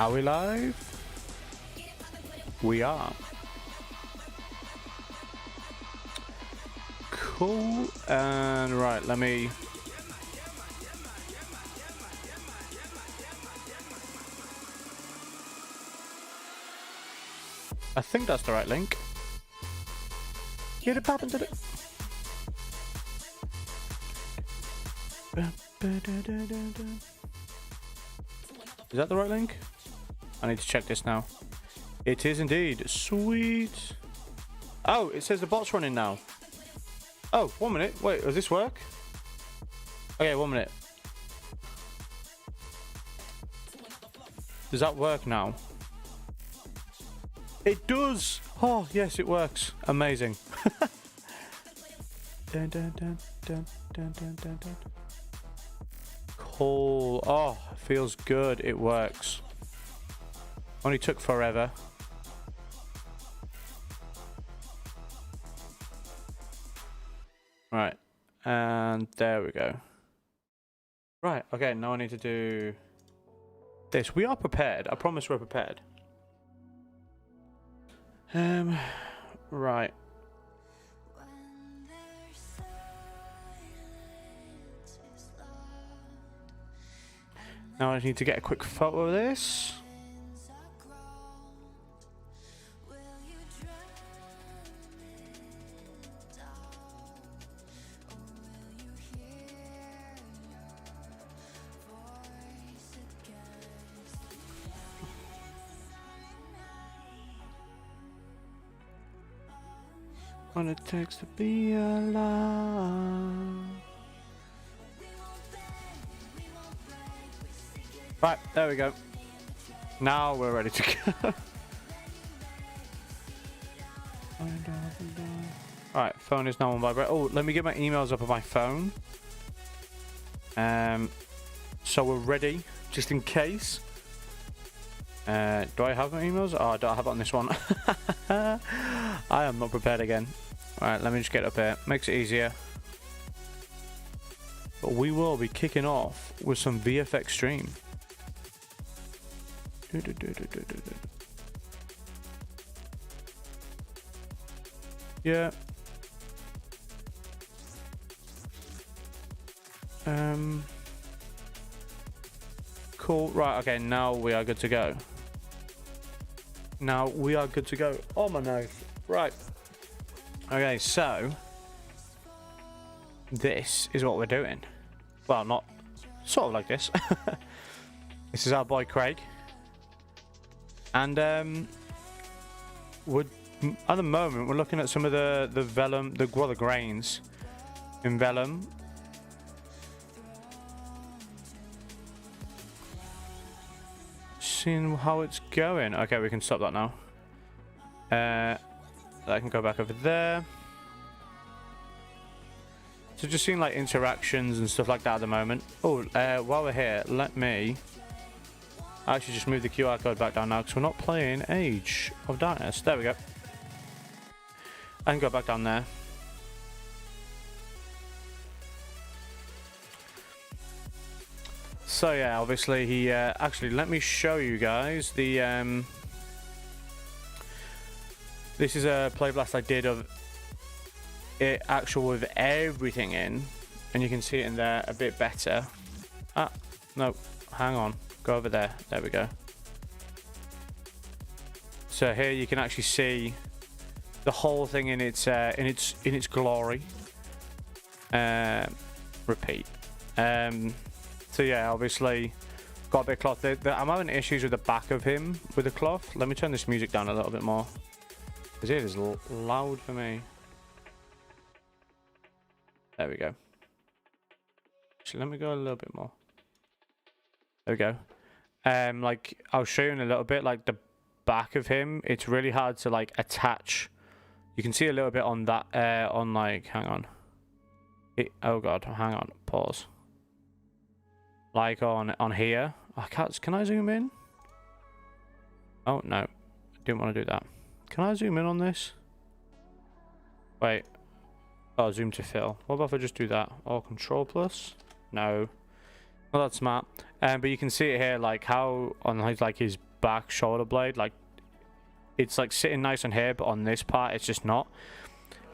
Are we live? We are. Cool. And right, let me... I think that's the right link. Get it poppin' to it. Is that the right link? I need to check this now. It is indeed. Sweet. Oh, it says the bot's running now. Oh, 1 minute. Wait, does this work? Okay, 1 minute. Does that work now? It does! Oh, yes, it works. Amazing. Dun, dun, dun, dun, dun, dun, dun, dun. Cool. Oh, feels good. It works. Only took forever. Right. And there we go. Right. Okay, now I need to do this. We are prepared. I promise we're prepared. Right. Now I need to get a quick photo of this. What it takes to be alive. Right, there we go. Now we're ready to go. Alright, phone is now on vibrate. Oh, let me get my emails up on my phone. So we're ready, just in case. Do I have my emails? Oh, I don't have it on this one. I am not prepared again. Alright, let me just get up here. Makes it easier. But we will be kicking off with some VFX stream. Yeah. Cool. Right, okay, now we are good to go. Now we are good to go. Oh my nose. Right. Okay, so this is what we're doing. Well, not sort of like this. This is our boy Craig. And we're at the moment we're looking at some of the vellum, the grains in vellum. Seeing how it's going. Okay, we can stop that now. I can go back over there. So just seeing like interactions and stuff like that at the moment. Oh, while we're here, let me actually just move the QR code back down now because we're not playing Age of Darkness. There we go. I can go back down there. So yeah, obviously he actually let me show you guys the this is a playblast I did of it actual with everything in, and you can see it in there a bit better. Ah, no, hang on, go over there. There we go. So here you can actually see the whole thing in its glory. Repeat. So yeah, obviously got a bit of cloth. I'm having issues with the back of him with the cloth. Let me turn this music down a little bit more, because it is loud for me. There we go. Actually, let me go a little bit more. There we go. Like I'll show you in a little bit. Like the back of him, it's really hard to like attach. You can see a little bit on that. On like, hang on. Oh god, hang on. Pause. Like on here. I can't. Can I zoom in? Oh no, I didn't want to do that. Can I zoom in on this? Wait. Oh, zoom to fill. What about if I just do that? Or control plus? No. Not that smart. But you can see it here, like how on like his back shoulder blade, like it's like sitting nice on here, but on this part it's just not.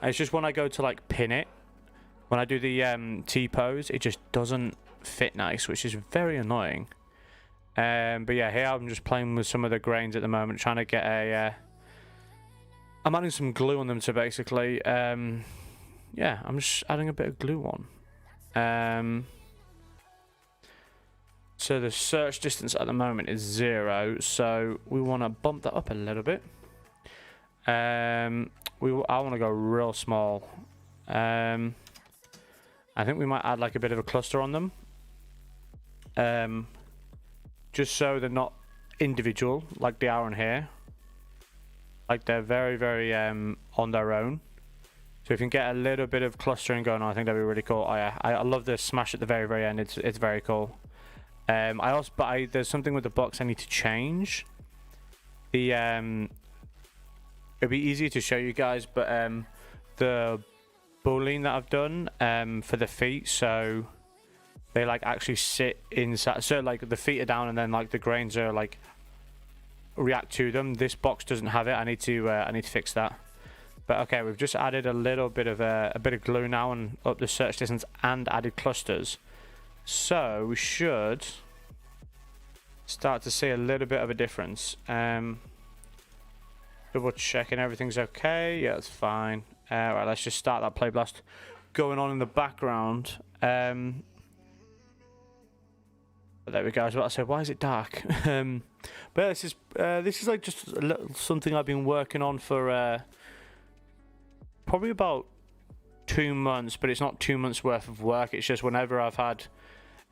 And it's just when I go to like pin it, when I do the T-pose, it just doesn't fit nice, which is very annoying. But yeah, here I'm just playing with some of the grains at the moment, trying to get a I'm adding some glue on them to basically yeah, I'm just adding a bit of glue on. So the search distance at the moment is 0, so we want to bump that up a little bit. I want to go real small. I think we might add like a bit of a cluster on them, just so they're not individual like they are on here. Like they're very, very on their own. So if you can get a little bit of clustering going on, I think that'd be really cool. Oh, yeah, I love the smash at the very, very end. It's very cool. There's something with the box I need to change. It'd be easy to show you guys, but the bowling that I've done for the feet, so they like actually sit inside. So like the feet are down, and then like the grains are like react to them. This box doesn't have it. I need to fix that. But okay, we've just added a little bit of a bit of glue now and up the search distance and added clusters. So we should start to see a little bit of a difference. Double checking everything's okay. Yeah, it's fine. Right, let's just start that play blast going on in the background. But there we go. I was about to say, why is it dark? But yeah, this is like just a little something I've been working on for probably about 2 months, but it's not 2 months worth of work. It's just whenever I've had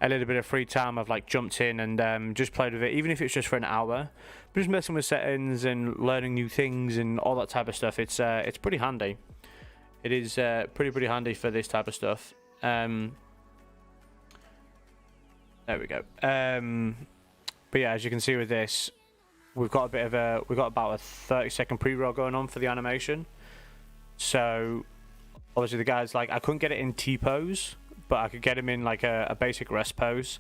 a little bit of free time, I've like jumped in and just played with it, even if it's just for an hour. But just messing with settings and learning new things and all that type of stuff. It's pretty handy. It is pretty handy for this type of stuff. There we go. But yeah, as you can see with this, we've got about a 30-second pre-roll going on for the animation. So obviously the guy's like, I couldn't get it in T-pose, but I could get him in like a basic rest pose.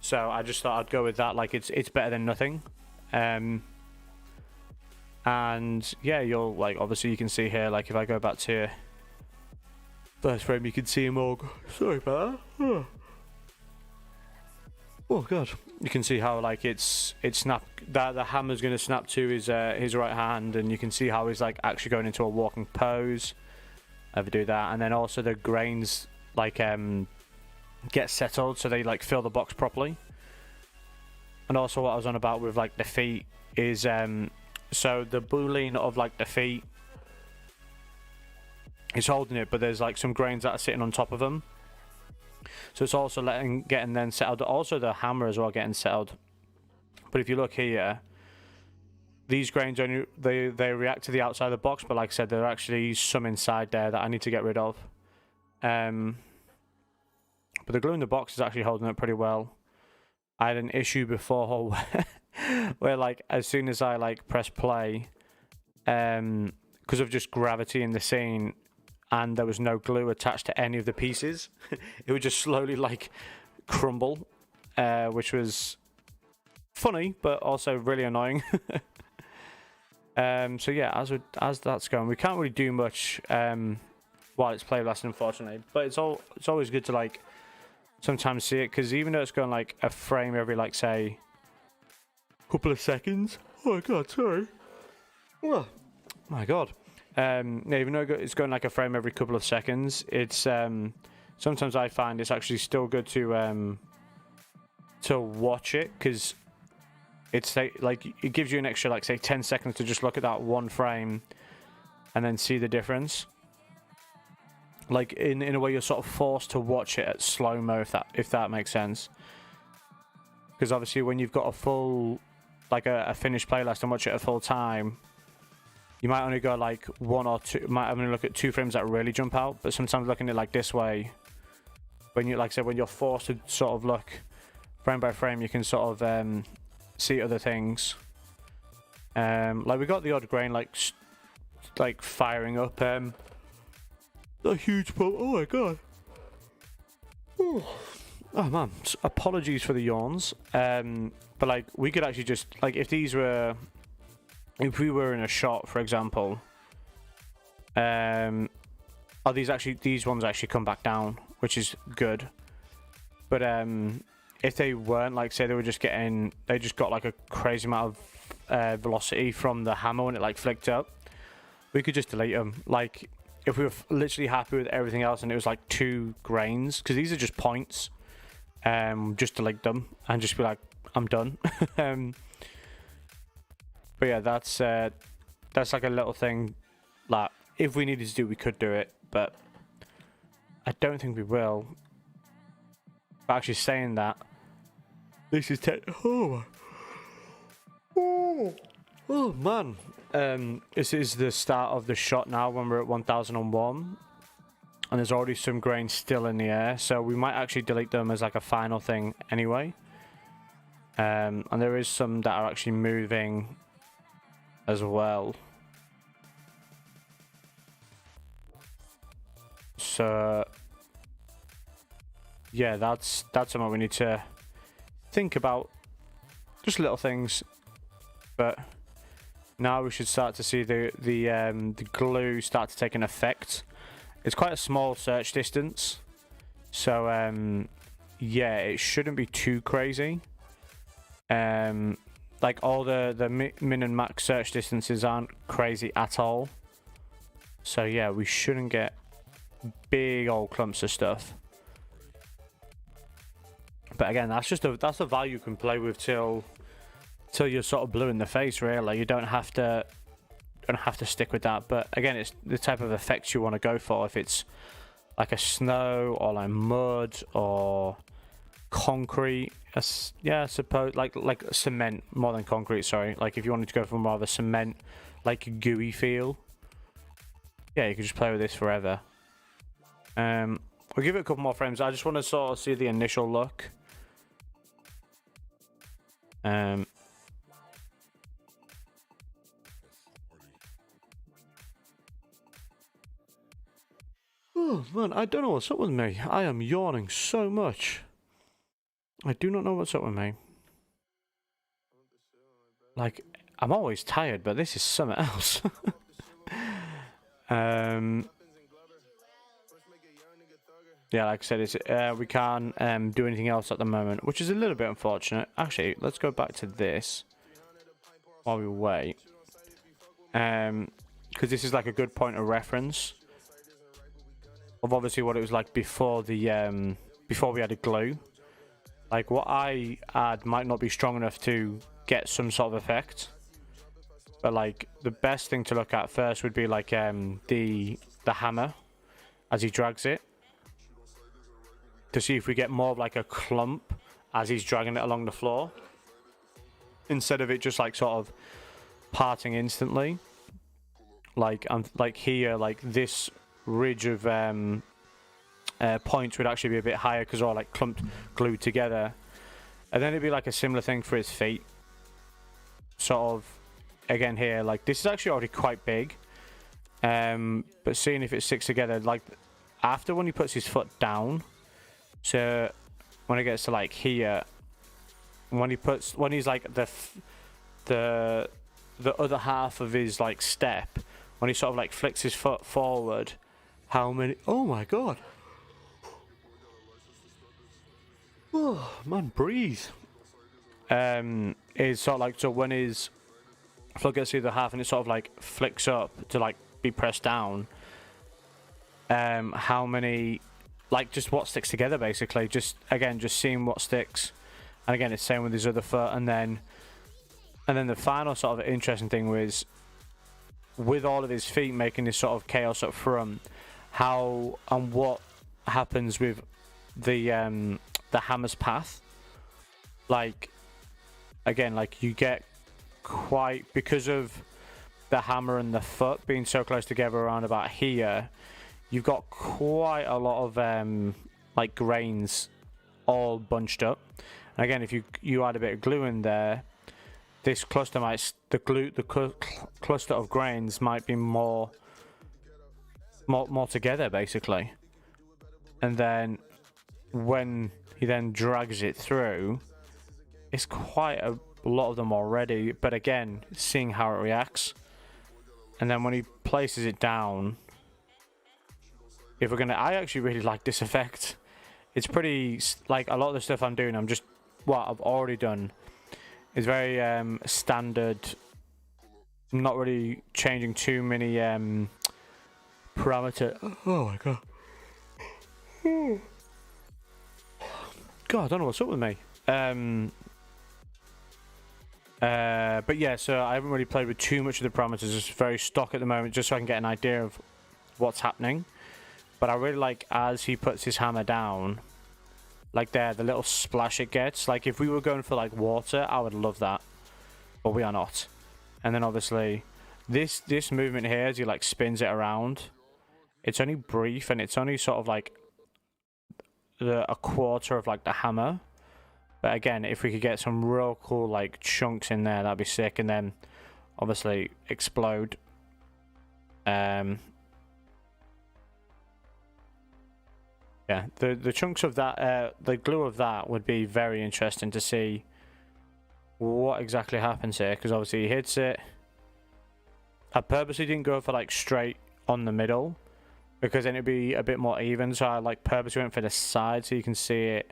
So I just thought I'd go with that. Like it's better than nothing. And yeah, you'll like, obviously you can see here, like if I go back to first frame, you can see him all. Sorry about that. Oh god, you can see how like it's that the hammer's going to snap to his right hand, and you can see how he's like actually going into a walking pose. Ever do that, and then also the grains like get settled so they like fill the box properly. And also what I was on about with like the feet is so the boolean of like the feet is holding it, but there's like some grains that are sitting on top of them. So it's also getting then settled. Also the hammer as well getting settled. But if you look here, these grains only they react to the outside of the box, but like I said, there are actually some inside there that I need to get rid of. But the glue in the box is actually holding it pretty well. I had an issue before where like as soon as I like press play, because of just gravity in the scene, and there was no glue attached to any of the pieces, it would just slowly like crumble, which was funny but also really annoying. So yeah, as that's going, we can't really do much while it's play lasting, unfortunately, but it's always good to like sometimes see it, because even though it's going like a frame every like say couple of seconds, oh my god, sorry, oh my god, even though it's going like a frame every couple of seconds, it's sometimes I find it's actually still good to watch it, because it's like it gives you an extra like say 10 seconds to just look at that one frame and then see the difference. Like in a way you're sort of forced to watch it at slow-mo, if that makes sense. Because obviously when you've got a full like a finished playlist and watch it at full time, you might only go like one or two, might only look at 2 frames that really jump out. But sometimes looking at it like this way, when you like I said, when you're forced to sort of look frame by frame, you can sort of see other things. Like we got the odd grain like firing up. A huge pump. Oh my god. Oh man, apologies for the yawns. But like we could actually just like if we were in a shot, for example, these ones actually come back down, which is good. But if they weren't, like say they just got like a crazy amount of velocity from the hammer when it like flicked up, we could just delete them. Like if we were literally happy with everything else and it was like 2 grains, because these are just points, just delete them and just be like, I'm done. But yeah, that's like a little thing that if we needed to do, we could do it, but I don't think we will. But actually saying that, this is oh man. This is the start of the shot now when we're at 1001. And there's already some grain still in the air, so we might actually delete them as like a final thing anyway. And there is some that are actually moving as well. So yeah, that's something we need to think about. Just little things, but now we should start to see the glue start to take an effect. It's quite a small search distance, so yeah, it shouldn't be too crazy. Like all the min and max search distances aren't crazy at all, so yeah, we shouldn't get big old clumps of stuff. But again, that's a value you can play with till you're sort of blue in the face. Really, you don't have to stick with that. But again, it's the type of effects you want to go for. If it's like a snow or like mud or concrete, yeah, I suppose like cement more than concrete. Sorry, like if you wanted to go for more of a cement, like gooey feel, yeah, you could just play with this forever. We'll give it a couple more frames. I just want to sort of see the initial look. Oh man, I don't know what's up with me. I am yawning so much. I do not know what's up with me. Like, I'm always tired, but this is something else. Yeah, like I said, it's we can't do anything else at the moment, which is a little bit unfortunate. Actually, let's go back to this while we wait. Because this is like a good point of reference of obviously what it was like before the before we added glue. Like what I add might not be strong enough to get some sort of effect, but like the best thing to look at first would be like the hammer as he drags it, to see if we get more of like a clump as he's dragging it along the floor, instead of it just like sort of parting instantly. Like like here, like this ridge of points would actually be a bit higher because they're all like clumped, glued together. And then it'd be like a similar thing for his feet. Sort of, again here, like this is actually already quite big. But seeing if it sticks together, like after when he puts his foot down, so when it gets to like here, when he's like the other half of his like step, when he sort of like flicks his foot forward, how many, oh my god, oh man, breathe, is sort of like, so when his foot gets to the other half and it sort of like flicks up to like be pressed down, how many, like just what sticks together basically, just again just seeing what sticks. And again it's same with his other foot. And then the final sort of interesting thing was with all of his feet making this sort of chaos up front, how and what happens with the hammer's path. Like again, like you get quite, because of the hammer and the foot being so close together around about here, you've got quite a lot of like grains all bunched up. And again, if you add a bit of glue in there, this cluster might, the cluster of grains might be more together basically. And then when he then drags it through, it's quite a lot of them already. But again, seeing how it reacts. And then when he places it down, if we're gonna, I actually really like this effect. It's pretty, like a lot of the stuff I'm doing, I'm just, what I've already done is very standard, not really changing too many parameter. Oh my god. God, I don't know what's up with me. But yeah, so I haven't really played with too much of the parameters. It's very stock at the moment, just so I can get an idea of what's happening. But I really like as he puts his hammer down, like there, the little splash it gets. Like if we were going for like water, I would love that, but we are not. And then obviously, this movement here, as he like spins it around, it's only brief and it's only sort of like a quarter of like the hammer. But again, if we could get some real cool like chunks in there, that'd be sick. And then obviously explode. Yeah, the chunks of that, the glue of that would be very interesting to see what exactly happens here. Because obviously he hits it. I purposely didn't go for like straight on the middle, because then it'd be a bit more even. So I like purposely went for the side so you can see it.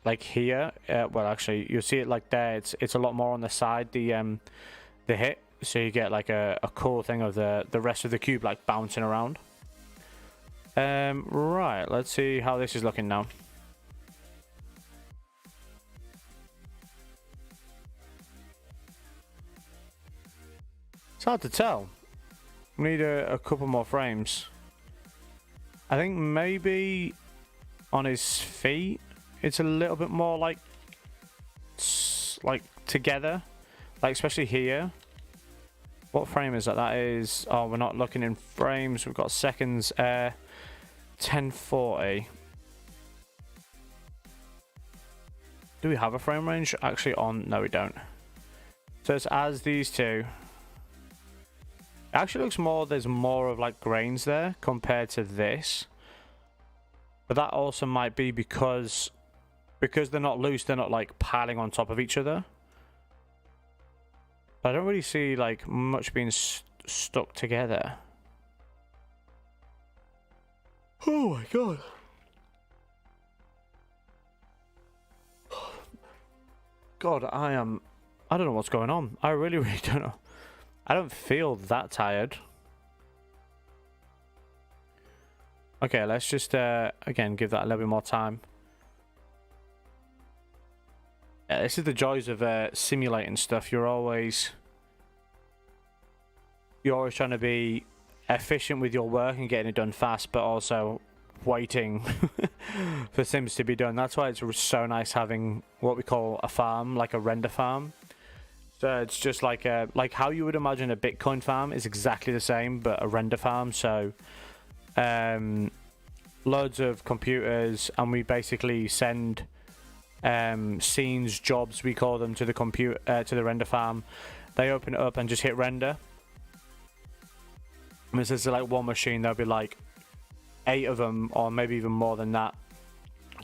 Like here, well actually you'll see it like there. It's a lot more on the side, the hit, so you get like a cool thing of the rest of the cube like bouncing around. Right, let's see how this is looking now. It's hard to tell. We need a couple more frames. I think maybe on his feet it's a little bit more like together, like especially here. What frame is that? That is, oh, we're not looking in frames, we've got seconds. 1040. Do we have a frame range actually on? No, we don't. So it's as these two. It actually looks more, there's more of like grains there compared to this. But that also might be because they're not loose, they're not like piling on top of each other. But I don't really see like much being stuck together. Oh my god. God, I don't know what's going on. I really don't know. I don't feel that tired. Okay, let's just again give that a little bit more time. Yeah, this is the joys of simulating stuff. You're always trying to be efficient with your work and getting it done fast, but also waiting for Sims to be done. That's why it's so nice having what we call a farm, like a render farm. So it's just like how you would imagine a Bitcoin farm is exactly the same, but a render farm. So loads of computers, and we basically send scenes, jobs we call them, to the to the render farm. They open it up and just hit render. And this is like one machine, there'll be like 8 of them, or maybe even more than that,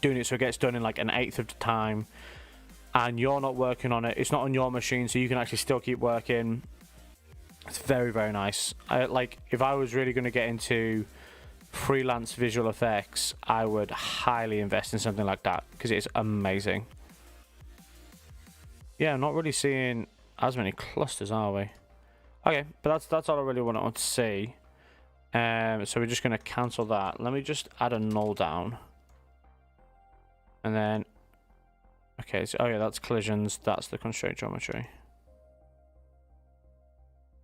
doing it, so it gets done in like an 1/8 of the time. And you're not working on it, it's not on your machine, so you can actually still keep working. It's very, very nice. Like, if I was really going to get into freelance visual effects, I would highly invest in something like that, because it's amazing. Yeah, I'm not really seeing as many clusters, are we? Okay, but that's all I really want to see. So we're just going to cancel that. Let me just add a null down. And then, okay, so, oh yeah, that's collisions. That's the constraint geometry.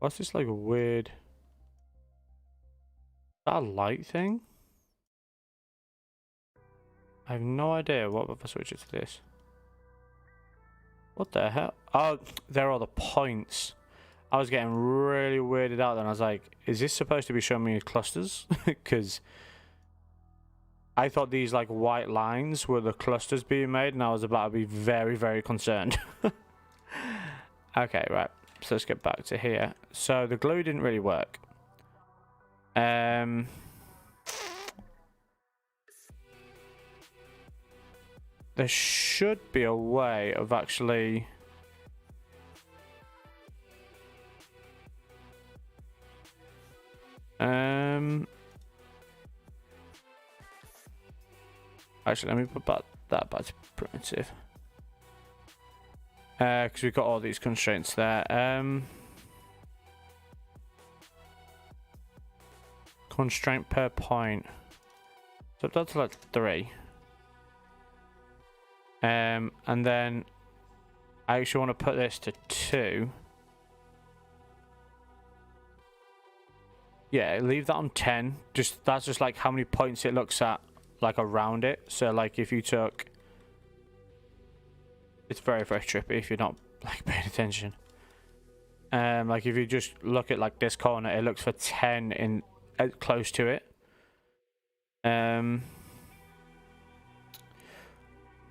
What's this like weird? Is that a light thing? I have no idea. What if I switch it to this? What the hell? Oh, there are the points. I was getting really weirded out then. I was like, is this supposed to be showing me clusters? Because I thought these like white lines were the clusters being made, and I was about to be very, very concerned. Okay, right. So let's get back to here. So the glue didn't really work. there should be a way of actually... Actually, let me put that back to primitive. Because we've got all these constraints there. Constraint per point. So that's like 3. And then I actually want to put this to 2. Yeah, leave that on 10. That's just like how many points it looks at, like around it. So like if you took, it's very, very trippy if you're not like paying attention. Like if you just look at like this corner, it looks for 10 in close to it.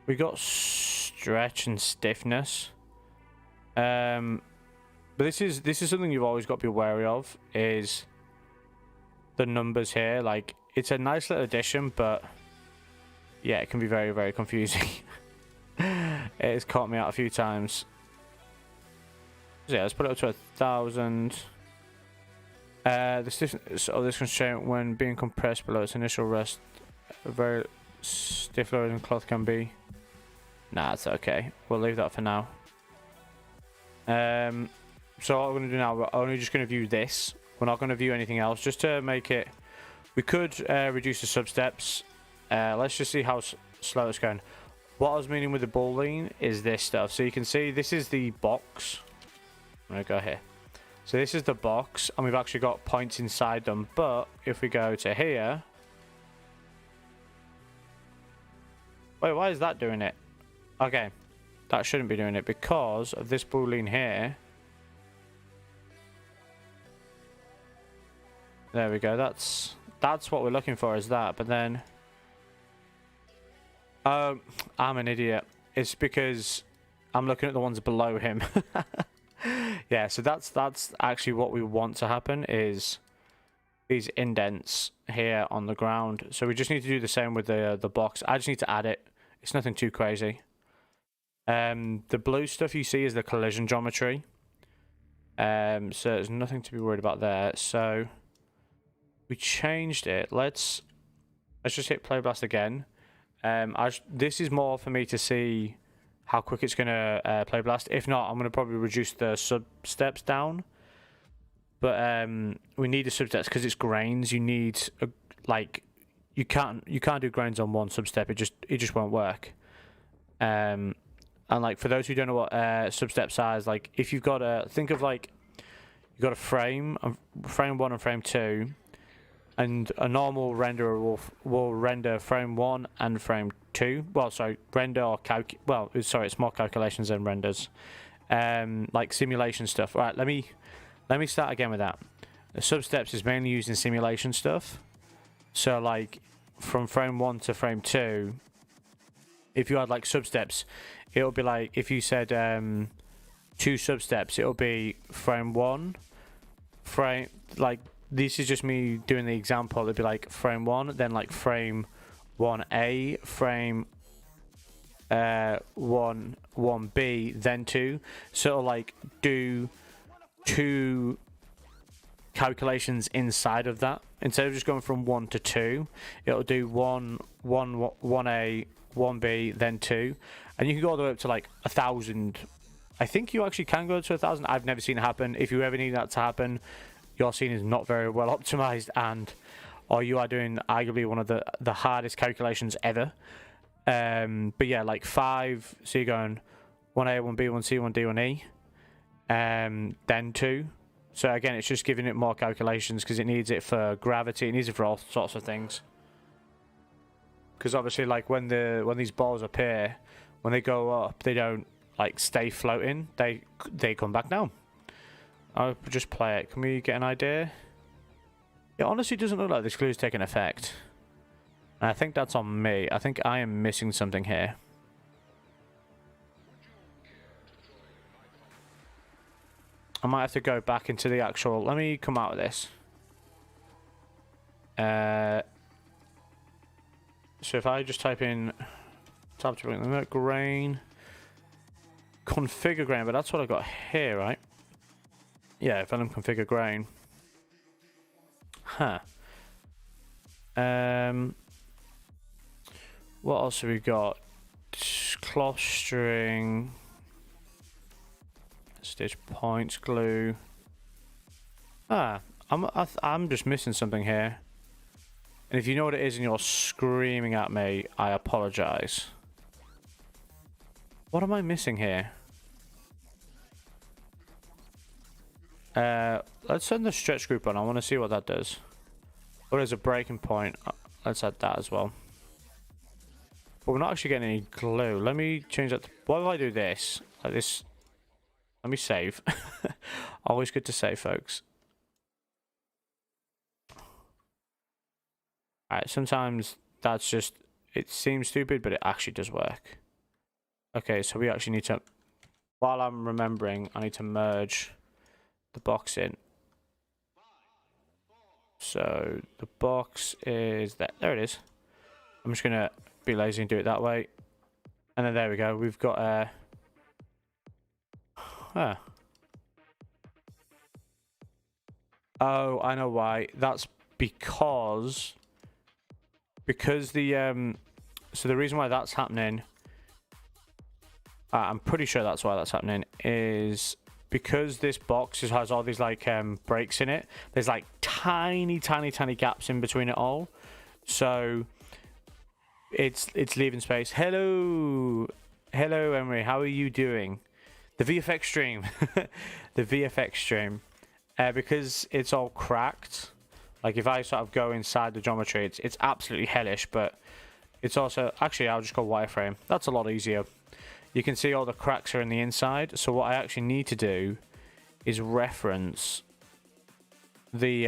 We got stretch and stiffness. But this is something you've always got to be wary of, is the numbers here. Like, it's a nice little addition, but yeah, it can be very, very confusing. It has caught me out a few times. So yeah, let's put it up to 1,000. The stiffness of this constraint when being compressed below its initial rest, very stiff lower than cloth can be. Nah, it's okay. We'll leave that for now. So what we're going to do now, we're only just going to view this. We're not going to view anything else, just to make it... We could reduce the sub-steps. Let's just see how slow it's going. What I was meaning with the boolean is this stuff. So you can see this is the box. I'm going to go here. So this is the box, and we've actually got points inside them. But if we go to here... Wait, why is that doing it? Okay, that shouldn't be doing it because of this boolean here. There we go. That's what we're looking for, is that. But then, I'm an idiot. It's because I'm looking at the ones below him. Yeah, so that's actually what we want to happen, is these indents here on the ground. So we just need to do the same with the box. I just need to add it. It's nothing too crazy. The blue stuff you see is the collision geometry. So there's nothing to be worried about there. So we changed it. Let's just hit play blast again. This is more for me to see how quick it's gonna play blast. If not, I'm gonna probably reduce the sub steps down. But we need the sub steps because it's grains. You need like you can't do grains on one sub step. It just won't work. And like for those who don't know what sub steps are, is like if you've got a think of like you've got a frame 1 and frame 2, and a normal renderer will render frame 1 and frame 2. Well, sorry, render or it's more calculations than renders. Like simulation stuff. All right, let me start again with that. The sub steps is mainly used in simulation stuff. So like from frame 1 to frame 2, if you had like sub steps, it'll be like if you said 2 sub steps, it'll be frame 1, frame like this is just me doing the example. It'd be like frame 1, then like frame 1A, frame 1B, then 2. So it'll like do 2 calculations inside of that. Instead of just going from 1 to 2, it'll do 1A, 1B, then 2. And you can go all the way up to like 1,000. I think you actually can go to 1,000. I've never seen it happen. If you ever need that to happen, your scene is not very well optimized, or you are doing arguably one of the hardest calculations ever. But yeah, like 5, so you're going 1A, 1B, 1C, 1D, 1E, then 2. So again, it's just giving it more calculations because it needs it for gravity, it needs it for all sorts of things. Because obviously, like when these balls appear, when they go up, they don't like stay floating, they come back down. I'll just play it. Can we get an idea? It honestly doesn't look like this glue is taking effect. And I think that's on me. I think I am missing something here. I might have to go back into the actual... Let me come out of this. So if I just type in Tab to bring the grain. Configure grain, but that's what I got here, right? Yeah, Vellum configure grain. Huh. What else have we got? Cloth string. Stitch points, glue. I'm just missing something here. And if you know what it is and you're screaming at me, I apologize. What am I missing here? Let's send the stretch group on. I want to see what that does. Or there's a breaking point. Let's add that as well. But we're not actually getting any glue. Let me change that. Why do I do this? Like this. Let me save. Always good to save, folks. Alright, sometimes that's just, it seems stupid, but it actually does work. Okay, so we actually need to, while I'm remembering, I need to merge the box in. So the box is there. There it is. I'm just gonna be lazy and do it that way. And then there we go. We've got a. Oh, I know why. That's because the so the reason why that's happening, I'm pretty sure that's why that's happening, is because this box has all these like breaks in it. There's like tiny gaps in between it all, so it's leaving space. Hello Emery, how are you doing? The VFX stream. The VFX stream, because it's all cracked. Like if I sort of go inside the geometry, it's absolutely hellish, but it's also, actually I'll just go wireframe. That's a lot easier. You can see all the cracks are in the inside. So what I actually need to do is reference the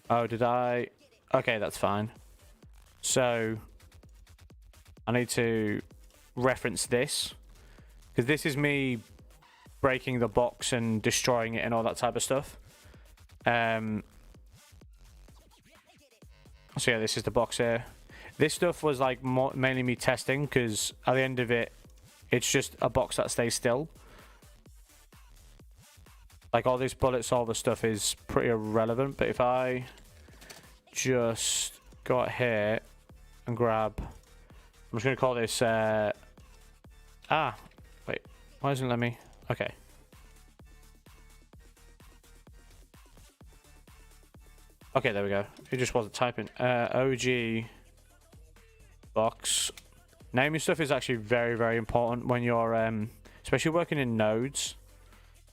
oh, did I? Okay, that's fine. So I need to reference this, because this is me breaking the box and destroying it and all that type of stuff. So yeah, this is the box here. This stuff was like mainly me testing, because at the end of it, it's just a box that stays still. Like all this bullet solver stuff is pretty irrelevant, but if I just go out here and grab, I'm just going to call this, wait, why isn't it letting me? Okay. Okay, there we go. It just wasn't typing. OG box. Naming stuff is actually very important when you're, especially working in nodes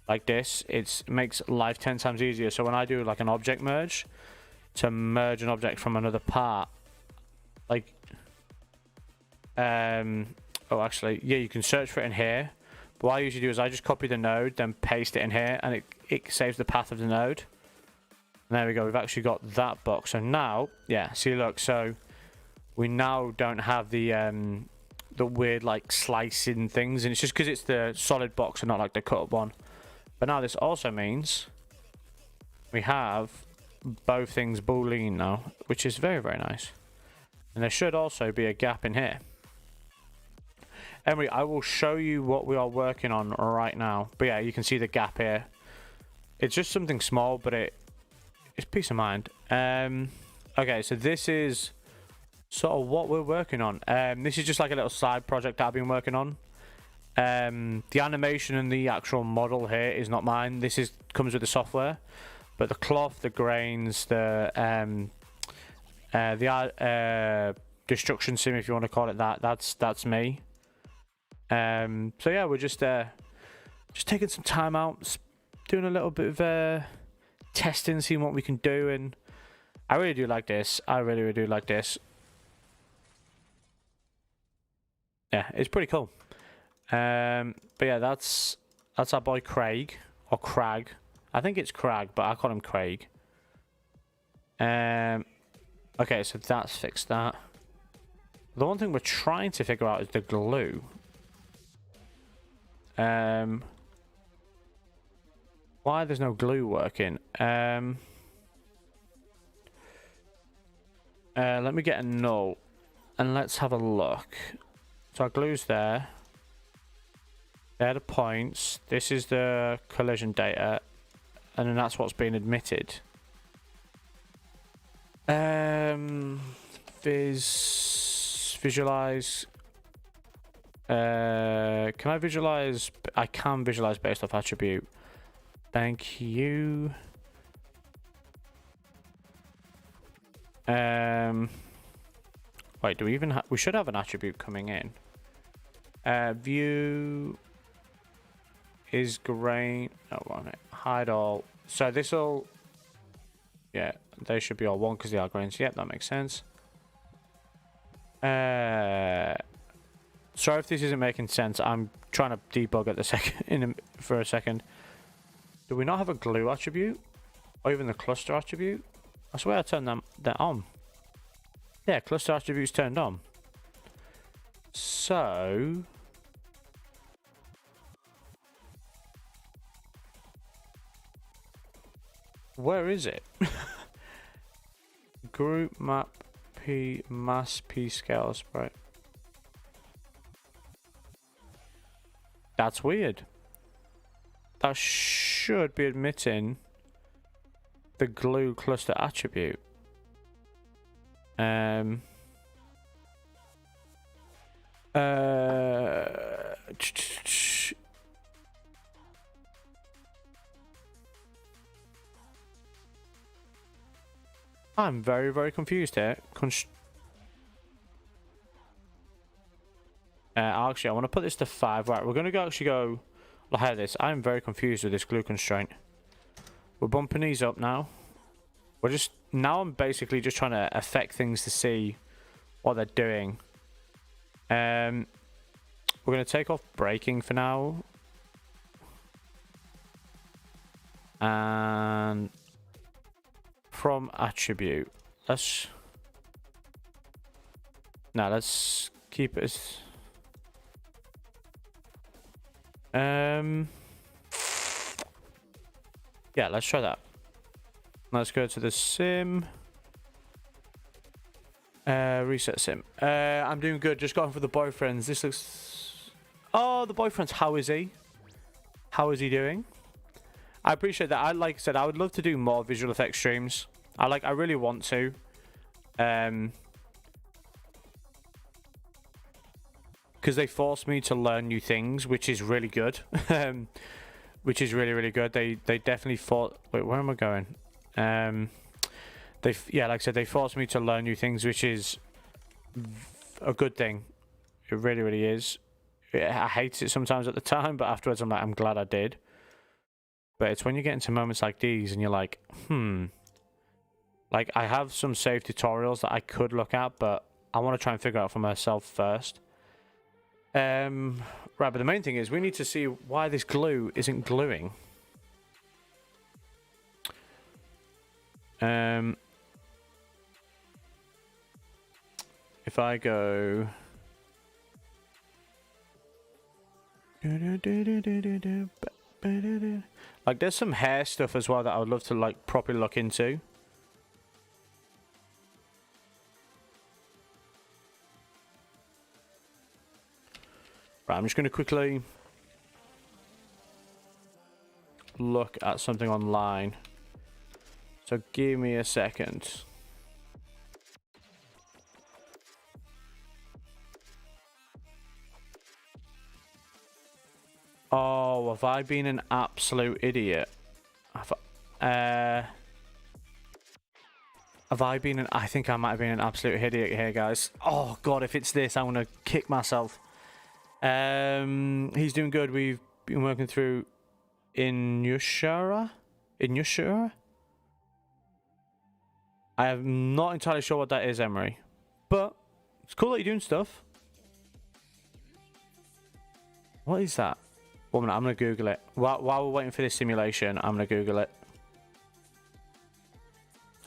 like this. It makes life 10 times easier. So when I do like an object merge, to merge an object from another part, like, oh, actually, yeah, you can search for it in here. But what I usually do is I just copy the node, then paste it in here, and it saves the path of the node. And there we go. We've actually got that box. So now, yeah, see, look. So we now don't have the weird like slicing things, and it's just because it's the solid box and not like the cut up one. But now this also means we have both things boolean now, which is very nice. And there should also be a gap in here. Anyway, I will show you what we are working on right now. But yeah, you can see the gap here. It's just something small, but it's peace of mind. Okay, so this is sort of what we're working on. This is just like a little side project that I've been working on. The animation and the actual model here is not mine. This comes with the software, but the cloth, the grains, the destruction sim, if you want to call it that, that's me. So yeah, we're just taking some time out, doing a little bit of testing, seeing what we can do, and I really do like this. I really do like this. Yeah, it's pretty cool. But yeah, that's our boy Craig, or Crag. I think it's Crag, but I call him Craig. Okay, so that's fixed that. The one thing we're trying to figure out is the glue. Why there's no glue working? Let me get a null. And let's have a look. So our glue's there. They're the points. This is the collision data. And then that's what's being admitted. Visualize. Can I visualize? I can visualize based off attribute. Thank you. Wait, do we even have... We should have an attribute coming in. View is grain. Oh, wait a minute. Hide all. So this will... Yeah, they should be all one because they are grains. Yep, that makes sense. Sorry if this isn't making sense. I'm trying to debug at the for a second. Do we not have a glue attribute? Or even the cluster attribute? I swear I turned that on. Yeah, cluster attribute's turned on. So... Where is it? Group map P mass P scale sprite. That's weird. That should be admitting the glue cluster attribute. I'm very, very confused here. Actually, I want to put this to 5. Right, we're going to actually go like this. I'm very confused with this glue constraint. We're bumping these up now. Now I'm basically just trying to affect things to see what they're doing. We're going to take off braking for now. And from attribute, let's keep it as yeah, let's try that. Let's go to the sim. Reset sim. I'm doing good. Just going for the boyfriends. This looks... Oh, the boyfriends. How is he? How is he doing? I appreciate that. Like I said, I would love to do more visual effects streams. I really want to. Because they force me to learn new things, which is really good. Which is really, really good. They definitely force... Wait, where am I going? Yeah, like I said, they force me to learn new things, which is a good thing. It really, really is. I hate it sometimes at the time, but afterwards I'm like, I'm glad I did. But it's when you get into moments like these and you're like, like, I have some saved tutorials that I could look at, but I want to try and figure out for myself first. Right, but the main thing is we need to see why this glue isn't gluing. If I go... Like, there's some hair stuff as well that I would love to, like, properly look into. Right, I'm just going to quickly look at something online. So give me a second. Oh, have I been an absolute idiot? Have I been an... I think I might have been an absolute idiot here, guys. Oh, God, if it's this, I'm going to kick myself. He's doing good. We've been working through Inushara? I am not entirely sure what that is, Emery. But it's cool that you're doing stuff. What is that? 1 minute, I'm going to Google it. While we're waiting for this simulation, I'm going to Google it.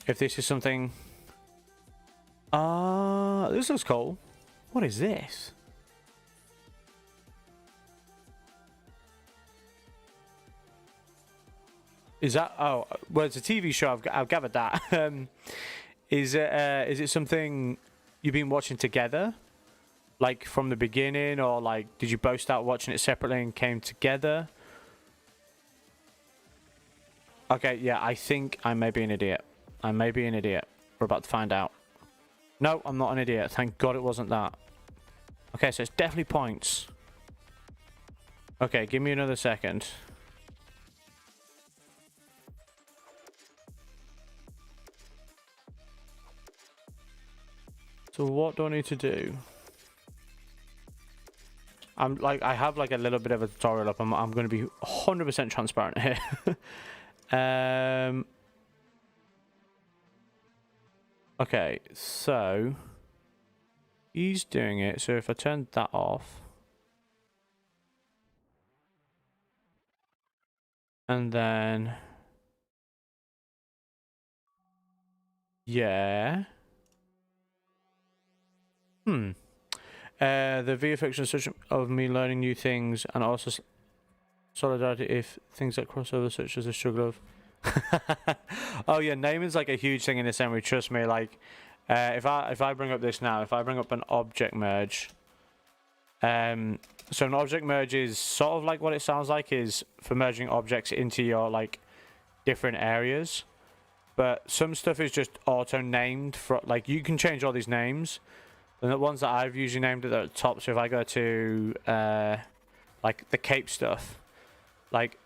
If this is something... this looks cool. What is this? Is that... Oh, well, it's a TV show. I've gathered that. Is it something you've been watching together, like from the beginning, or like did you both start watching it separately and came together? Okay, yeah, I think I may be an idiot. I may be an idiot. We're about to find out. No, I'm not an idiot. Thank God it wasn't that. Okay, so it's definitely points. Okay, give me another second. So what do I need to do? I'm like, I have like a little bit of a tutorial up. I'm going to be 100% transparent here. Okay, so he's doing it. So if I turn that off, and then yeah, the VFX such of me learning new things, and also solidarity if things that cross over, such as a struggle of. Oh yeah, naming is like a huge thing in this memory. Trust me. Like, if I bring up this now, if I bring up an object merge, so an object merge is sort of like what it sounds like, is for merging objects into your like different areas. But some stuff is just auto named for, like, you can change all these names, and the ones that I've usually named at the top. So if I go to like the cape stuff, like.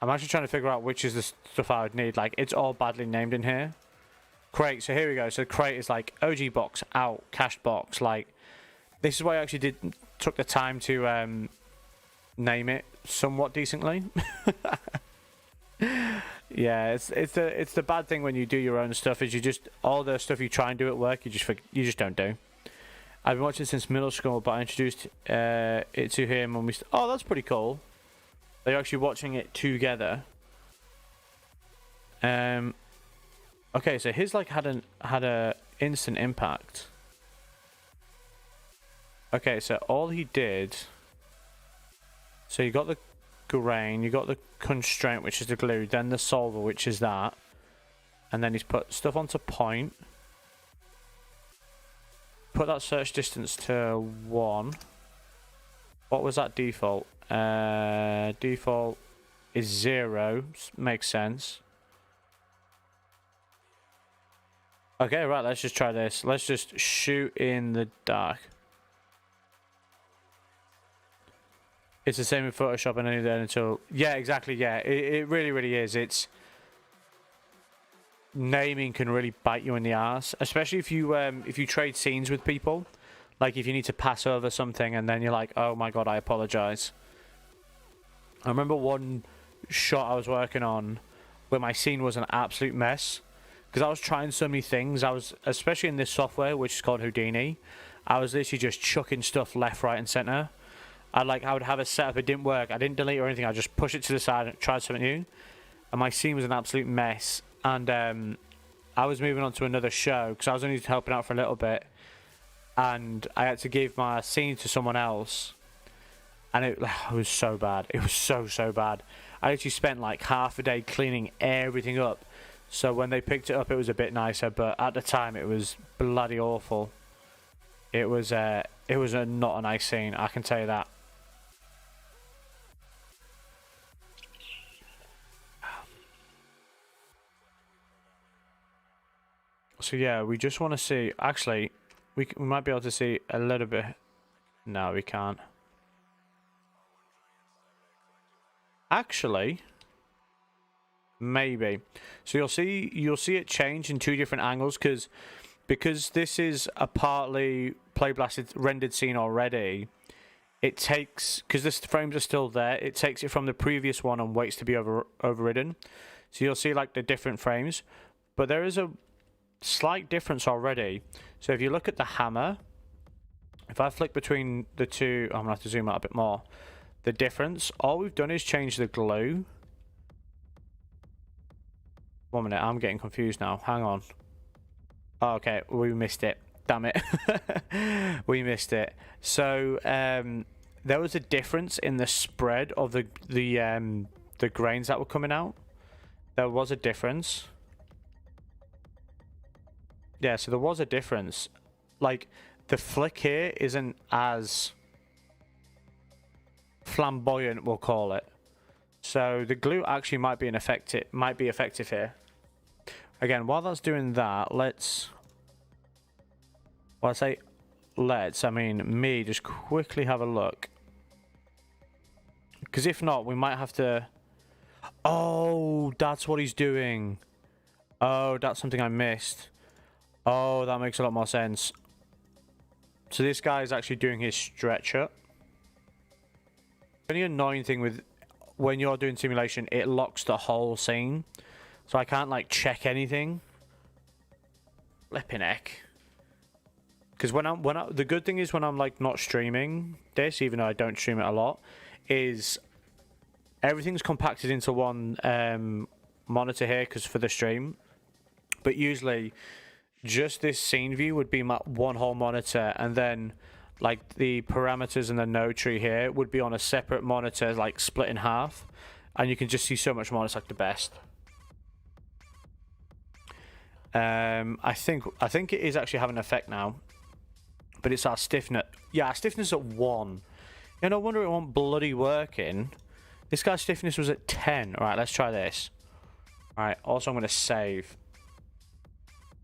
I'm actually trying to figure out which is the stuff I would need. Like, it's all badly named in here. Crate. So here we go. So crate is like OG box, out, cached box. Like, this is why I actually took the time to name it somewhat decently. Yeah, it's the bad thing when you do your own stuff, is you just, all the stuff you try and do at work, you just don't do. I've been watching since middle school, but I introduced it to him when we. Oh, that's pretty cool. They're actually watching it together. Okay, so his like had a instant impact. Okay, so all he did. So you got the grain, you got the constraint, which is the glue, then the solver, which is that, and then he's put stuff onto point. Put that search distance to 1. What was that default? Default is 0. Makes sense. Okay, right, let's just try this. Let's just shoot in the dark. It's the same in Photoshop and any there until... Yeah, exactly, yeah. It really, really is. It's... Naming can really bite you in the ass. Especially if you trade scenes with people. Like, if you need to pass over something and then you're like, oh my god, I apologize. I remember one shot I was working on where my scene was an absolute mess. Because I was trying so many things. I was, especially in this software, which is called Houdini, I was literally just chucking stuff left, right, and center. I would have a setup, it didn't work. I didn't delete or anything. I just push it to the side and try something new. And my scene was an absolute mess. And I was moving on to another show because I was only helping out for a little bit. And I had to give my scene to someone else. And it was so bad. It was so bad. I actually spent like half a day cleaning everything up. So when they picked it up, it was a bit nicer. But at the time, it was bloody awful. It was not a nice scene, I can tell you that. So yeah, we just want to see. Actually, we might be able to see a little bit. No, we can't. Actually, maybe. So you'll see it change in 2 different angles because this is a partly play blasted rendered scene already. It takes, because the frames are still there, it takes it from the previous one and waits to be overridden. So you'll see like the different frames, but there is a slight difference already. So if you look at the hammer, if I flick between the two, I'm gonna have to zoom out a bit more. The difference, all we've done is change the glue. 1 minute, I'm getting confused now. Hang on. Oh, okay, we missed it. Damn it. We missed it. So there was a difference in the spread of the grains that were coming out. There was a difference. Yeah, so there was a difference. Like, the flick here isn't as flamboyant, we'll call it. So the glue actually might be effective here. Again, while that's doing that, let's... Well, I say let's, I mean me, just quickly have a look. Because if not, we might have to... Oh, that's what he's doing. Oh, that's something I missed. Oh, that makes a lot more sense. So this guy is actually doing his stretcher. The only annoying thing with when you're doing simulation, it locks the whole scene. So I can't like check anything. Flipping heck. Because the good thing is when I'm like not streaming this, even though I don't stream it a lot, is everything's compacted into one monitor here because for the stream. But usually just this scene view would be my one whole monitor, and then like the parameters and the node tree here would be on a separate monitor, like split in half, and you can just see so much more. It's like the best. I think it is actually having an effect now, but it's our stiffness. Yeah, our stiffness at 1. Yeah, no wonder it won't bloody working. This guy's stiffness was at 10. All right, let's try this. All right. Also, I'm going to save.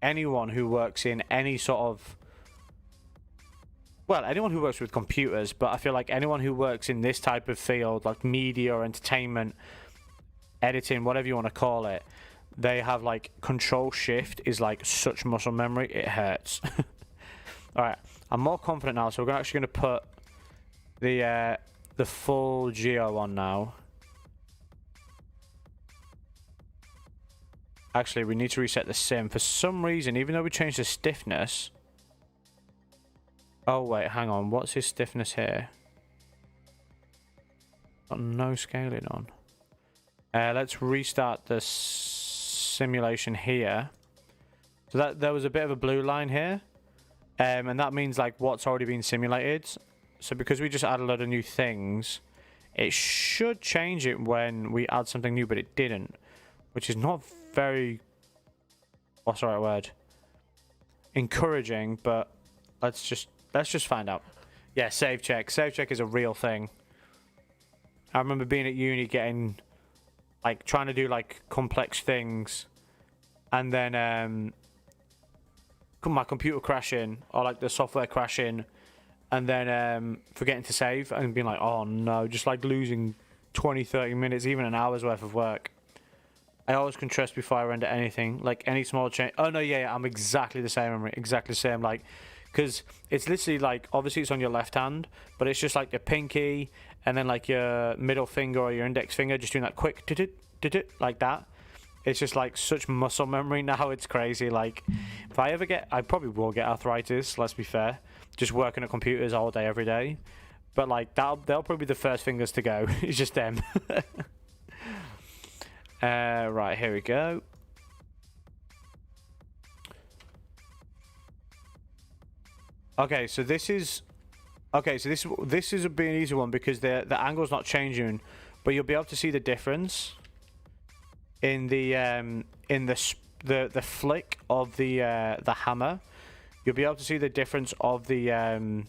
Anyone who works in any sort of... Well, anyone who works with computers, but I feel like anyone who works in this type of field, like media or entertainment, editing, whatever you want to call it, they have like Control-Shift is like such muscle memory, it hurts. Alright, I'm more confident now, so we're actually going to put the full geo on now. Actually, we need to reset the sim. For some reason, even though we changed the stiffness... Oh, wait, hang on. What's his stiffness here? Got no scaling on. Let's restart the simulation here. So that there was a bit of a blue line here. And that means, like, what's already been simulated. So because we just added a load of new things, it should change it when we add something new, but it didn't. Which is not very... What's the right word? Encouraging, but let's just find out. Yeah, save check. Save check is a real thing. I remember being at uni getting, like, trying to do, like, complex things. And then, my computer crashing, or, like, the software crashing. And then, forgetting to save and being like, oh, no. Just, like, losing 20, 30 minutes, even an hour's worth of work. I always contrast before I render anything. Like, any small change. Oh, no, yeah, I'm exactly the same. Exactly the same, like... Because it's literally like, obviously it's on your left hand, but it's just like your pinky and then like your middle finger or your index finger, just doing that quick, like that. It's just like such muscle memory now, it's crazy. Like, if I ever I probably will get arthritis, let's be fair, just working at computers all day, every day. But like, they'll probably be the first fingers to go. It's just them. Right, here we go. Okay, so this is this is a bit an easy one because the angle's not changing, but you'll be able to see the difference in the flick of the hammer. You'll be able to see the difference of the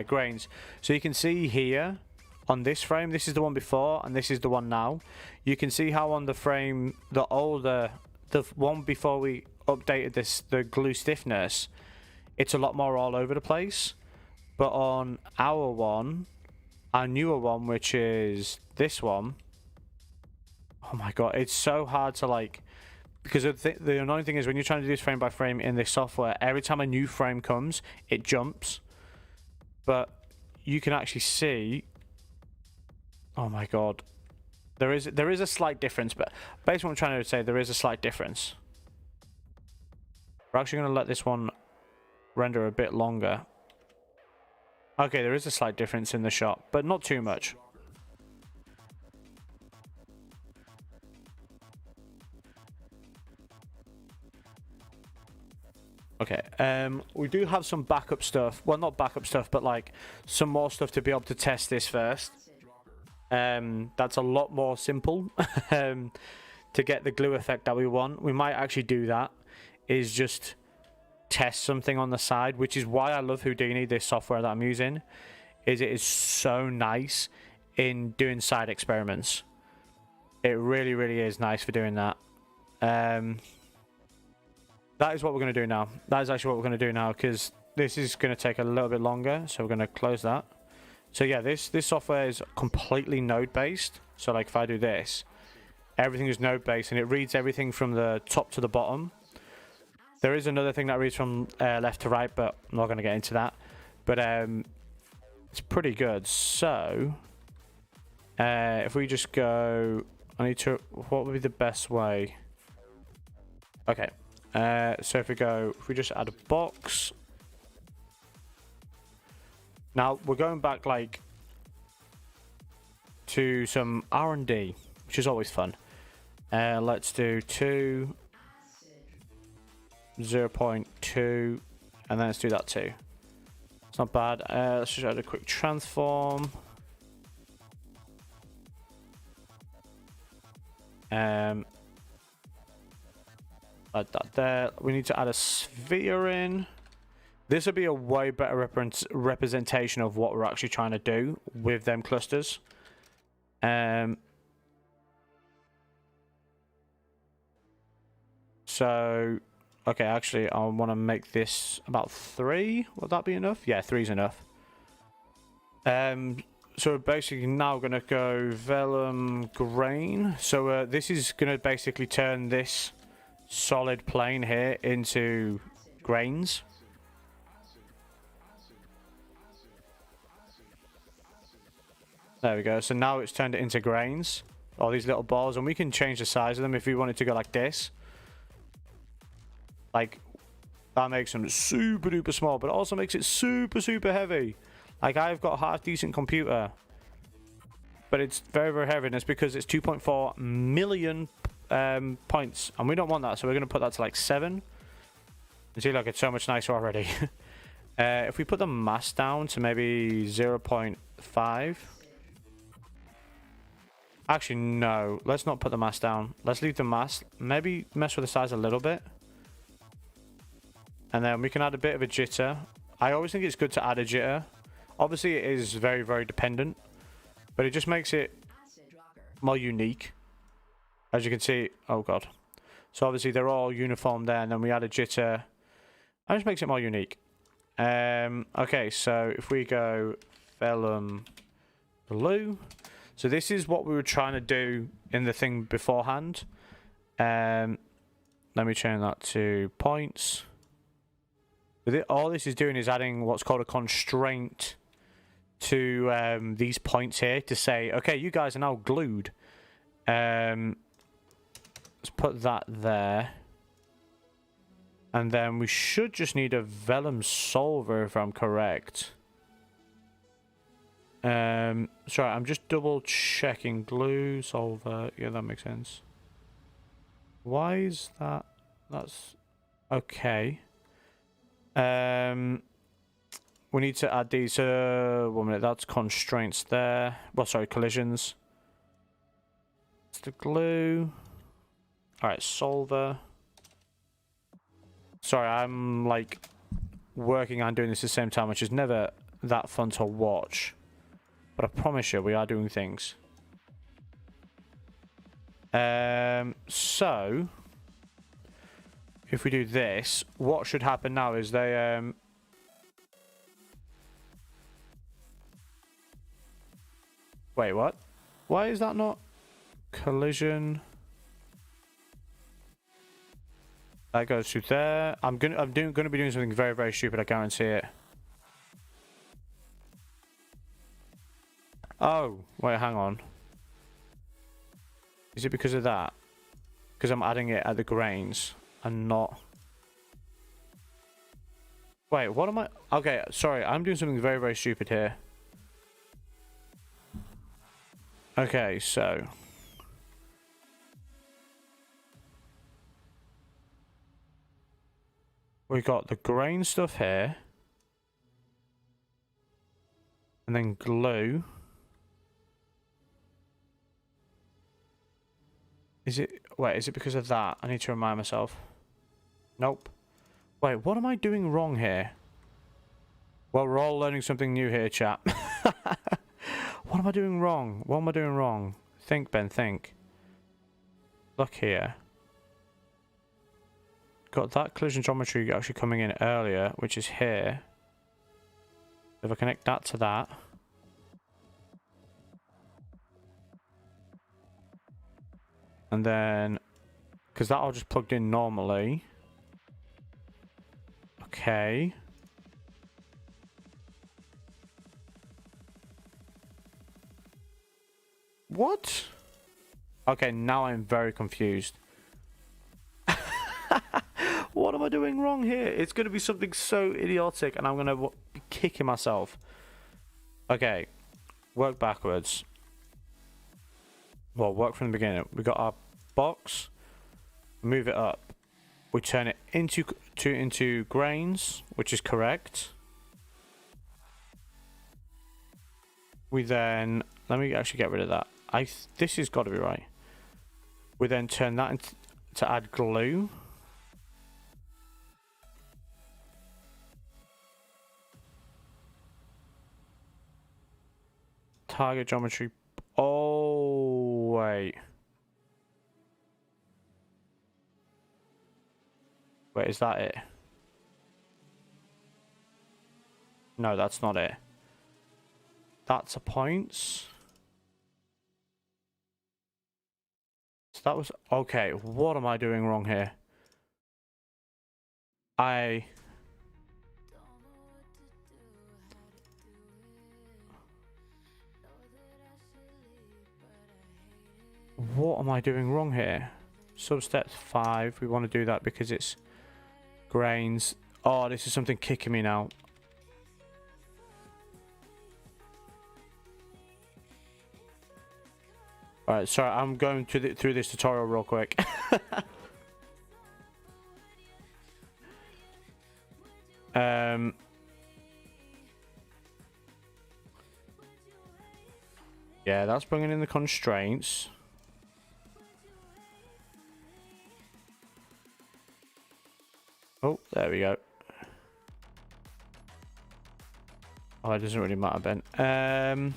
grains. So you can see here on this frame, this is the one before and this is the one now. You can see how on the frame, the one before we updated the glue stiffness, it's a lot more all over the place. But on our newer one, which is this one, oh my god, it's so hard to like, because the annoying thing is when you're trying to do this frame by frame in this software, every time a new frame comes, it jumps. But you can actually see, oh my god, there is a slight difference, but basically what I'm trying to say, there is a slight difference. We're actually going to let this one render a bit longer. Okay, there is a slight difference in the shot, but not too much. Okay, we do have some backup stuff. Well, not backup stuff, but like some more stuff to be able to test this first. That's a lot more simple to get the glue effect that we want. We might actually do that is just test something on the side, which is why I love Houdini, this software that I'm using, is it is so nice in doing side experiments. It really, really is nice for doing that. That is what we're going to do now. That is actually what we're going to do now, because this is going to take a little bit longer, so we're going to close that. So yeah, this software is completely node-based. So like if I do this, everything is node-based, and it reads everything from the top to the bottom. There is another thing that reads from left to right, but I'm not going to get into that. But it's pretty good. So if we just go, I need to, what would be the best way? Okay. So if we just add a box. Now we're going back like to some R&D, which is always fun. Let's do 2, 0.2, and then let's do that too. It's not bad. Let's just add a quick transform. Add that there. We need to add a sphere in. This would be a way better representation of what we're actually trying to do with them clusters. So, okay, actually, I want to make this about 3. Would that be enough? Yeah, 3 is enough. So we're basically now going to go Vellum Grain. So this is going to basically turn this solid plane here into grains. There we go. So now it's turned it into grains. All these little balls, and we can change the size of them if we wanted to go like this. Like, that makes them super duper small, but it also makes it super, super heavy. Like, I've got a half decent computer, but it's very, very heavy, and it's because it's 2.4 million points, and we don't want that, so we're going to put that to like 7. And see, look, it's so much nicer already. If we put the mass down to maybe 0.5. Actually, no. Let's not put the mass down. Let's leave the mass. Maybe mess with the size a little bit. And then we can add a bit of a jitter. I always think it's good to add a jitter. Obviously, it is very, very dependent. But it just makes it more unique. As you can see. Oh, God. So, obviously, they're all uniform there. And then we add a jitter. That just makes it more unique. Okay, so if we go Vellum Blue. So this is what we were trying to do in the thing beforehand. Let me change that to points. All this is doing is adding what's called a constraint to these points here to say, okay, you guys are now glued. Let's put that there. And then we should just need a Vellum solver if I'm correct. Sorry, I'm just double checking. Glue, solver. Yeah, that makes sense. Why is that? That's okay. We need to add these. 1 minute. That's constraints there. Well, sorry, collisions. It's the glue. All right, solver. Sorry, I'm like working on doing this at the same time, which is never that fun to watch. But I promise you, we are doing things. So, if we do this, what should happen now is they... Wait, what? Why is that not collision? That goes to there. I'm gonna be doing something very, very stupid. I guarantee it. Oh, wait, hang on. Is it because of that? Because I'm adding it at the grains and not... Wait, what am I... Okay, sorry, I'm doing something very, very stupid here. Okay, so... we got the grain stuff here. And then glue. Is it... Wait, is it because of that? I need to remind myself. Nope. Wait, what am I doing wrong here? Well, we're all learning something new here, chat. What am I doing wrong? What am I doing wrong? Think, Ben, think. Look here. Got that collision geometry actually coming in earlier, which is here. If I connect that to that. And then, because that all just plugged in normally. Okay. What? Okay, now I'm very confused. What am I doing wrong here? It's going to be something so idiotic and I'm going to be kicking myself. Okay, work backwards. Well, work from the beginning. We got our box, move it up. We turn it into grains, which is correct. We then, let me actually get rid of that. This has got to be right. We then turn that into to add glue. Target geometry. Oh, wait. Wait, is that it? No, that's not it. That's a points. So that was... Okay, what am I doing wrong here? What am I doing wrong here? Substep 5, we want to do that because it's grains. Oh, this is something kicking me now. Alright, sorry, I'm going through this tutorial real quick. Yeah, that's bringing in the constraints. Oh, there we go. Oh, it doesn't really matter, Ben.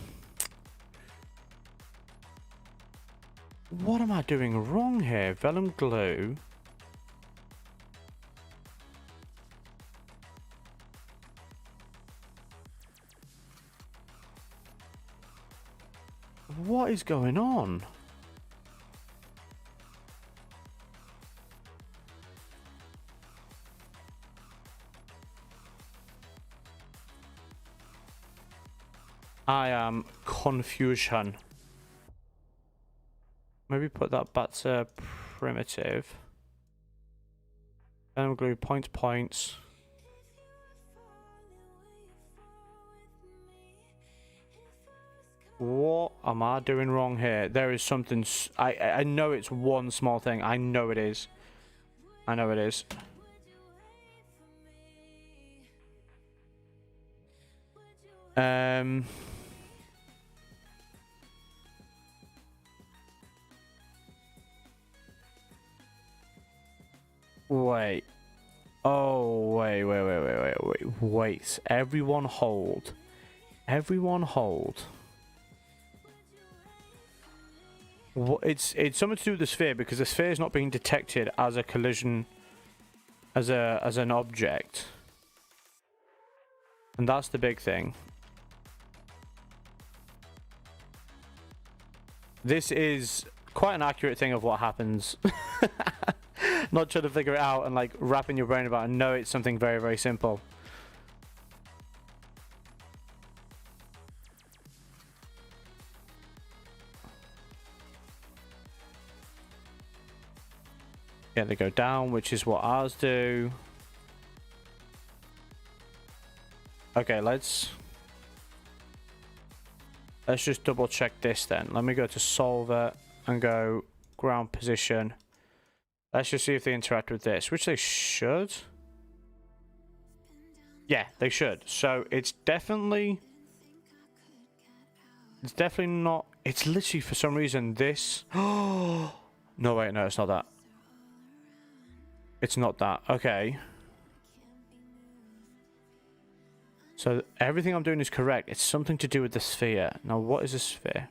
What am I doing wrong here? Vellum glue. What is going on? I am confusion. Maybe put that back to primitive. Vellum glue points. What am I doing wrong here? There is something... I know it's one small thing. I know it is. I know it is. Wait. Oh, wait. Everyone hold. Everyone hold. It's something to do with the sphere because the sphere is not being detected as a collision, as an object, and that's the big thing. This is quite an accurate thing of what happens. Not trying to figure it out and like wrapping your brain about it. No, it's something very, very simple. Yeah, they go down, which is what ours do. Okay, let's just double check this then. Let me go to solver and go ground position. Let's just see if they interact with this, which they should. Yeah, they should. So it's definitely not. It's literally for some reason this. Oh no, wait, no, it's not that. It's not that. Okay. So everything I'm doing is correct. It's something to do with the sphere. Now, what is a sphere?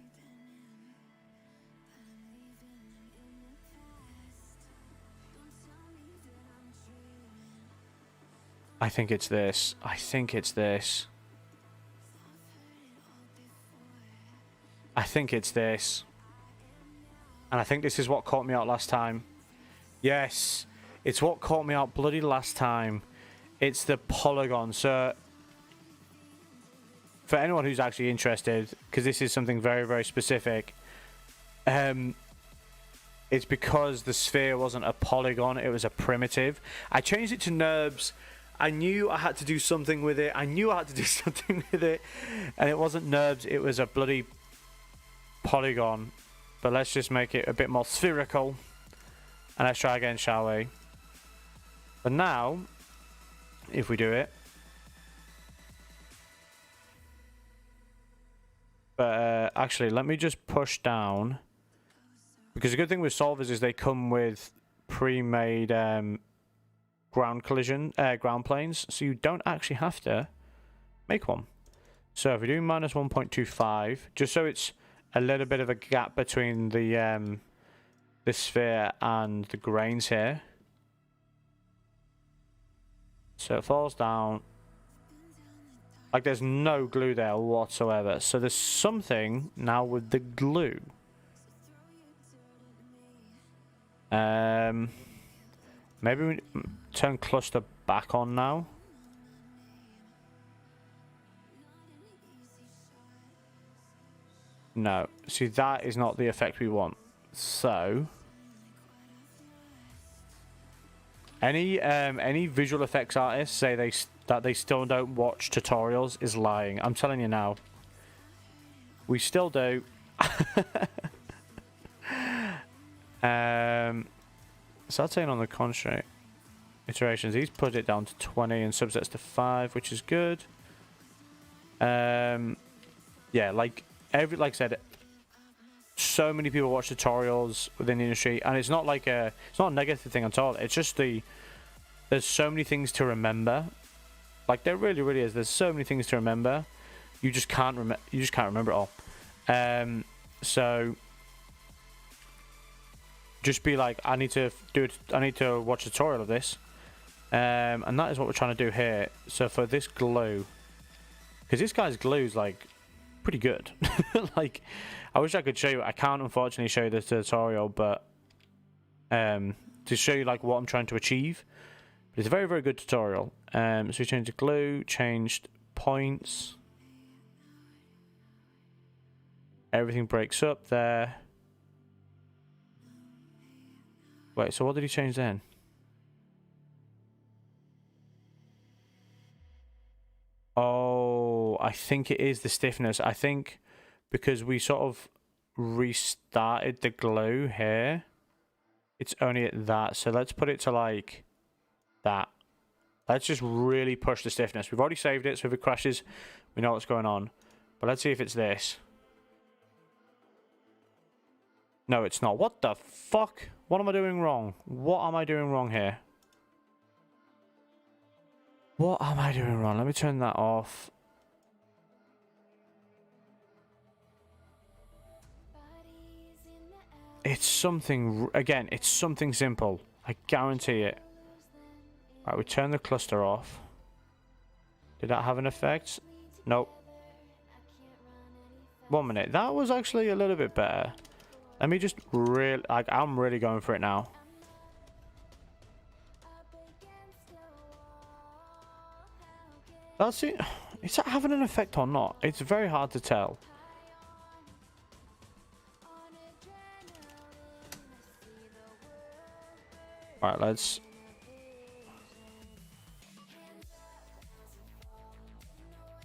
I think it's this. I think it's this. I think it's this. And I think this is what caught me out last time. Yes. It's what caught me out bloody last time. It's the polygon. So, for anyone who's actually interested, because this is something very, very specific, it's because the sphere wasn't a polygon, it was a primitive. I changed it to NURBS. I knew I had to do something with it. And it wasn't NURBS, it was a bloody polygon. But let's just make it a bit more spherical. And let's try again, shall we? But now, if we do it. But actually, let me just push down. Because the good thing with solvers is they come with pre-made ground planes, so you don't actually have to make one. So if we do minus 1.25, just so it's a little bit of a gap between the sphere and the grains here. So it falls down. Like there's no glue there whatsoever. So there's something now with the glue. Maybe we turn cluster back on now. No, see that is not the effect we want. So any visual effects artists say that they still don't watch tutorials is lying. I'm telling you now. We still do. So that's saying on the constraint iterations, he's put it down to 20 and subsets to 5, which is good. Yeah, like I said, so many people watch tutorials within the industry, and it's not like it's not a negative thing at all. It's just there's so many things to remember. Like there really, really is. There's so many things to remember. You just can't remember it all. So just be like, I need to watch a tutorial of this, and that is what we're trying to do here. So for this glue, because this guy's glue is like pretty good. Like I wish I could show you. I can't unfortunately show you the tutorial, but to show you like what I'm trying to achieve. But it's a very, very good tutorial. So we changed the glue, changed points. Everything breaks up there. Wait, so what did he change then? Oh, I think it is the stiffness. I think because we sort of restarted the glue here, it's only at that. So let's put it to like that. Let's just really push the stiffness. We've already saved it, so if it crashes, we know what's going on. But let's see if it's this. No, it's not. What the fuck? What am I doing wrong? What am I doing wrong here? What am I doing wrong? Let me turn that off. It's something, again, it's something simple. I guarantee it. Right, we turn the cluster off. Did that have an effect? Nope. 1 minute. That was actually a little bit better. Let me just really, like, I'm really going for it now. That's it. Is that having an effect or not? It's very hard to tell. Alright, let's...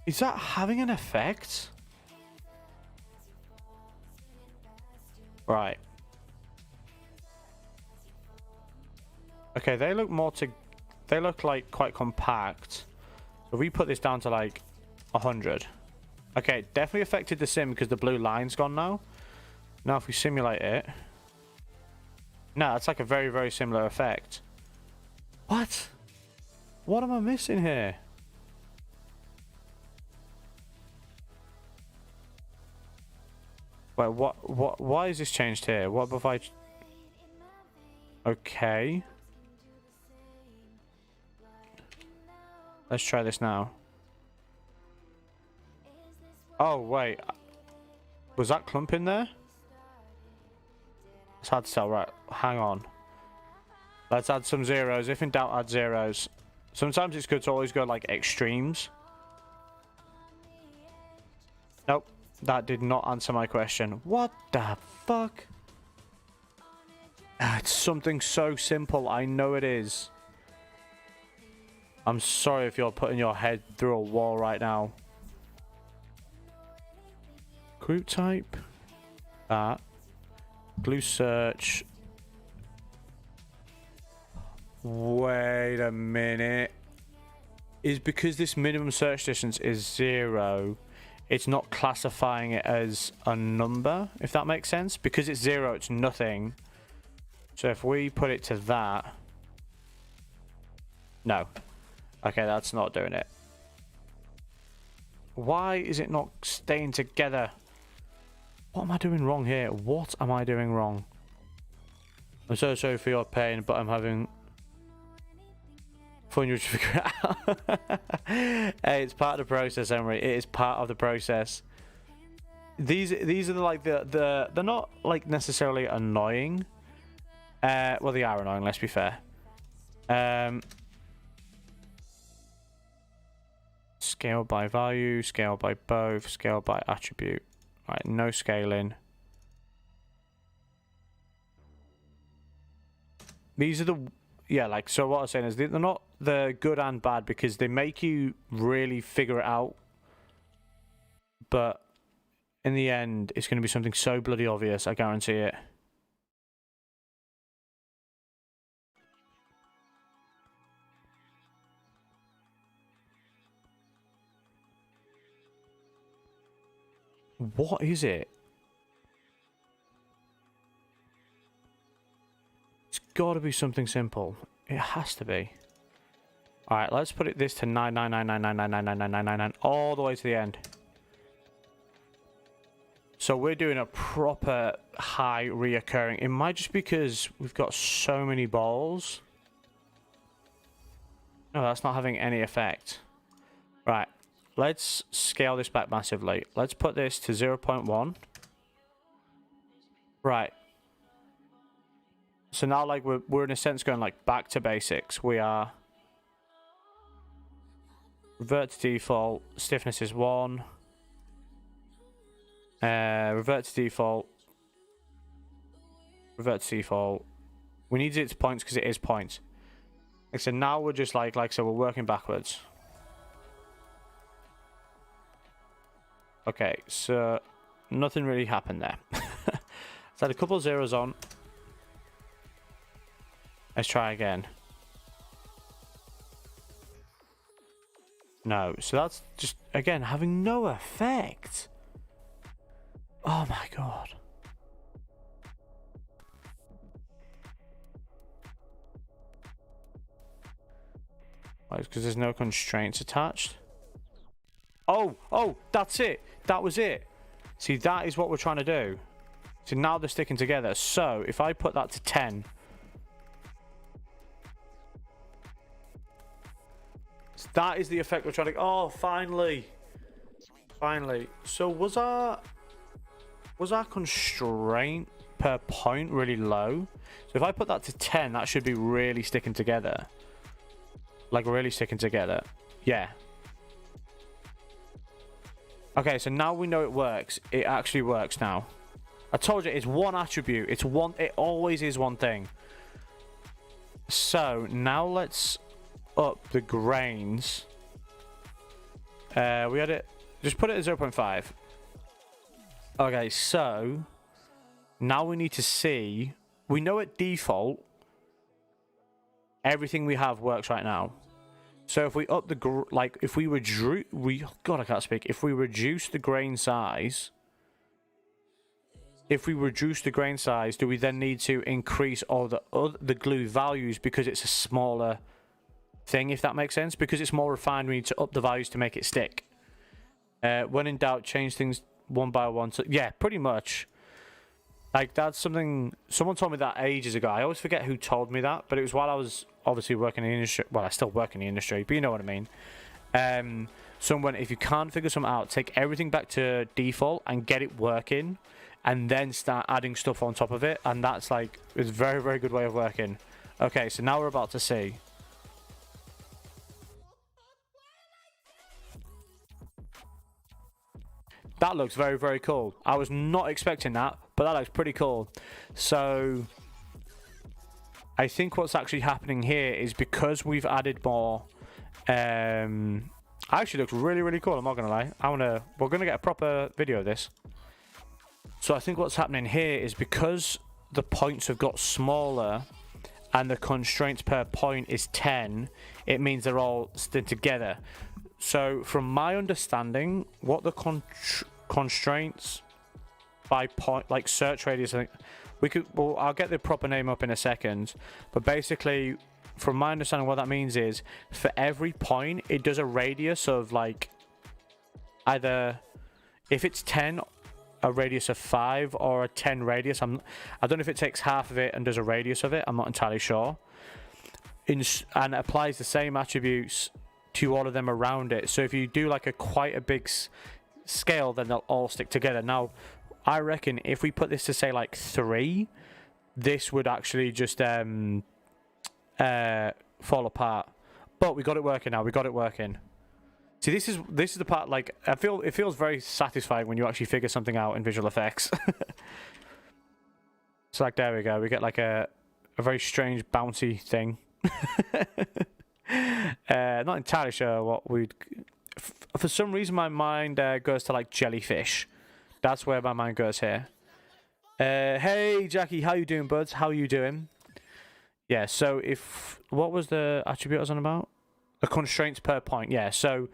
Is that having an effect? Right. Okay, they look more to... They look like quite compact. So we put this down to like 100. Okay, definitely affected the sim because the blue line's gone now. Now if we simulate it... No, it's like a very, very similar effect. What? What am I missing here? Wait, why is this changed here? What have I... Okay. Let's try this now. Oh, wait. Was that clump in there? It's hard to tell, right? Hang on. Let's add some zeros. If in doubt, add zeros. Sometimes it's good to always go like extremes. Nope. That did not answer my question. What the fuck? It's something so simple. I know it is. I'm sorry if you're putting your head through a wall right now. Group type. That. Glue search. Wait a minute. Is because this minimum search distance is 0, it's not classifying it as a number, if that makes sense? Because it's 0, it's nothing. So if we put it to that... No. Okay, that's not doing it. Why is it not staying together? What am I doing wrong here? What am I doing wrong? I'm so sorry for your pain, but I'm having fun to figure it out. Hey, it's part of the process, Emery. It is part of the process. These are like they're not like necessarily annoying. Well, they are annoying. Let's be fair. Scale by value, scale by both, scale by attribute. Right, no scaling. These are the... Yeah, like, so what I was saying is they're not the good and bad because they make you really figure it out. But in the end, it's going to be something so bloody obvious, I guarantee it. What is it? It's got to be something simple. It has to be. All right, let's put this to 99999999999 all the way to the end. So we're doing a proper high reoccurring. It might just because we've got so many balls. No, that's not having any effect. Right. Let's scale this back massively. Let's put this to 0.1. Right. So now, like, we're in a sense going, like, back to basics. We are... Revert to default. Stiffness is 1. Revert to default. Revert to default. We need it to points because it is points. Like, so now we're just, so we're working backwards. Okay, so nothing really happened there. Let's add a couple of zeros on. Let's try again. No, so that's just, again, having no effect. Oh my god. Why, it's because there's no constraints attached. Oh, that's it. That was it. See, that is what we're trying to do. So now they're sticking together. So if I put that to 10. So that is the effect we're trying to... Oh, finally. Finally. So was our constraint per point really low? So if I put that to 10, that should be really sticking together. Like really sticking together. Yeah. Okay, so now we know it works. It actually works now. I told you, it's one attribute. It always is one thing. So, now let's up the grains. We had it... Just put it at 0.5. Okay, so... Now we need to see... We know at default... Everything we have works right now. So if we up the if we reduce God, I can't speak. If we reduce the grain size, do we then need to increase all the glue values because it's a smaller thing, if that makes sense, because it's more refined. We need to up the values to make it stick. When in doubt, change things one by one. So yeah, pretty much. Like, that's something someone told me that ages ago. I always forget who told me that, but it was while I was obviously working in the industry. Well, I still work in the industry, but you know what I mean. Someone, if you can't figure something out, take everything back to default and get it working, and then start adding stuff on top of it. And that's like, it's a very, very good way of working. Okay, so now we're about to see. That looks very, very cool. I was not expecting that, but that looks pretty cool. So I think what's actually happening here is because we've added more. Actually looks really, really cool. I'm not gonna lie. We're gonna get a proper video of this. So I think what's happening here is because the points have got smaller and the constraints per point is 10, it means they're all stood together. So from my understanding, what the constraints by point, like search radius, I think I'll get the proper name up in a second, but basically from my understanding what that means is for every point it does a radius of like either, if it's 10, a radius of 5, or a 10 radius. I don't know if it takes half of it and does a radius of it, I'm not entirely sure, and applies the same attributes to all of them around it. So if you do like quite a big scale, then they'll all stick together. Now I reckon if we put this to say like 3, this would actually just fall apart, but we got it working now. We got it working. See, this is the part, like, it feels very satisfying when you actually figure something out in visual effects. So like, there we go, we get like a very strange bouncy thing. Not entirely sure what we'd... For some reason my mind goes to like jellyfish. That's where my mind goes here. Hey Jackie, how you doing, buds? How you doing? Yeah, so what was the attribute I was on about? The constraints per point. Yeah, so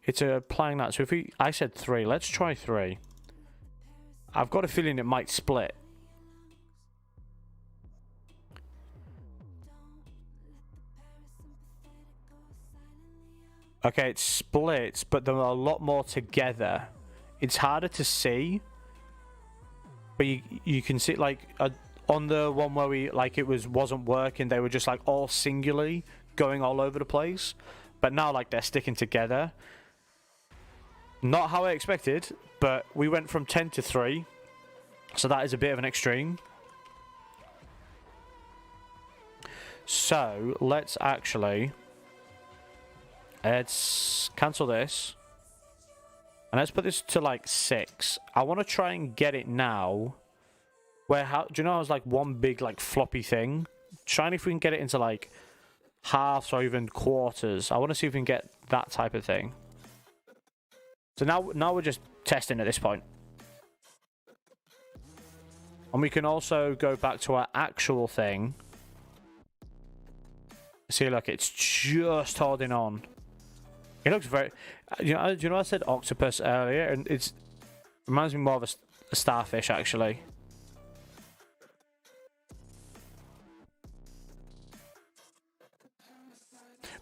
it's applying that. So I said 3, let's try 3. I've got a feeling it might split. Okay, it splits, but there are a lot more together. It's harder to see, but you can see, like, on the one where it wasn't working, they were just like all singularly going all over the place, but now like they're sticking together. Not how I expected, but we went from 10 to 3, so that is a bit of an extreme. So let's cancel this, and let's put this to like 6. I want to try and get it now where, do you know, it was like one big like floppy thing. Trying if we can get it into like halves or even quarters. I want to see if we can get that type of thing. So now we're just testing at this point. And we can also go back to our actual thing. See, look, it's just holding on. It looks very... Do you know I said octopus earlier? And it reminds me more of a starfish, actually.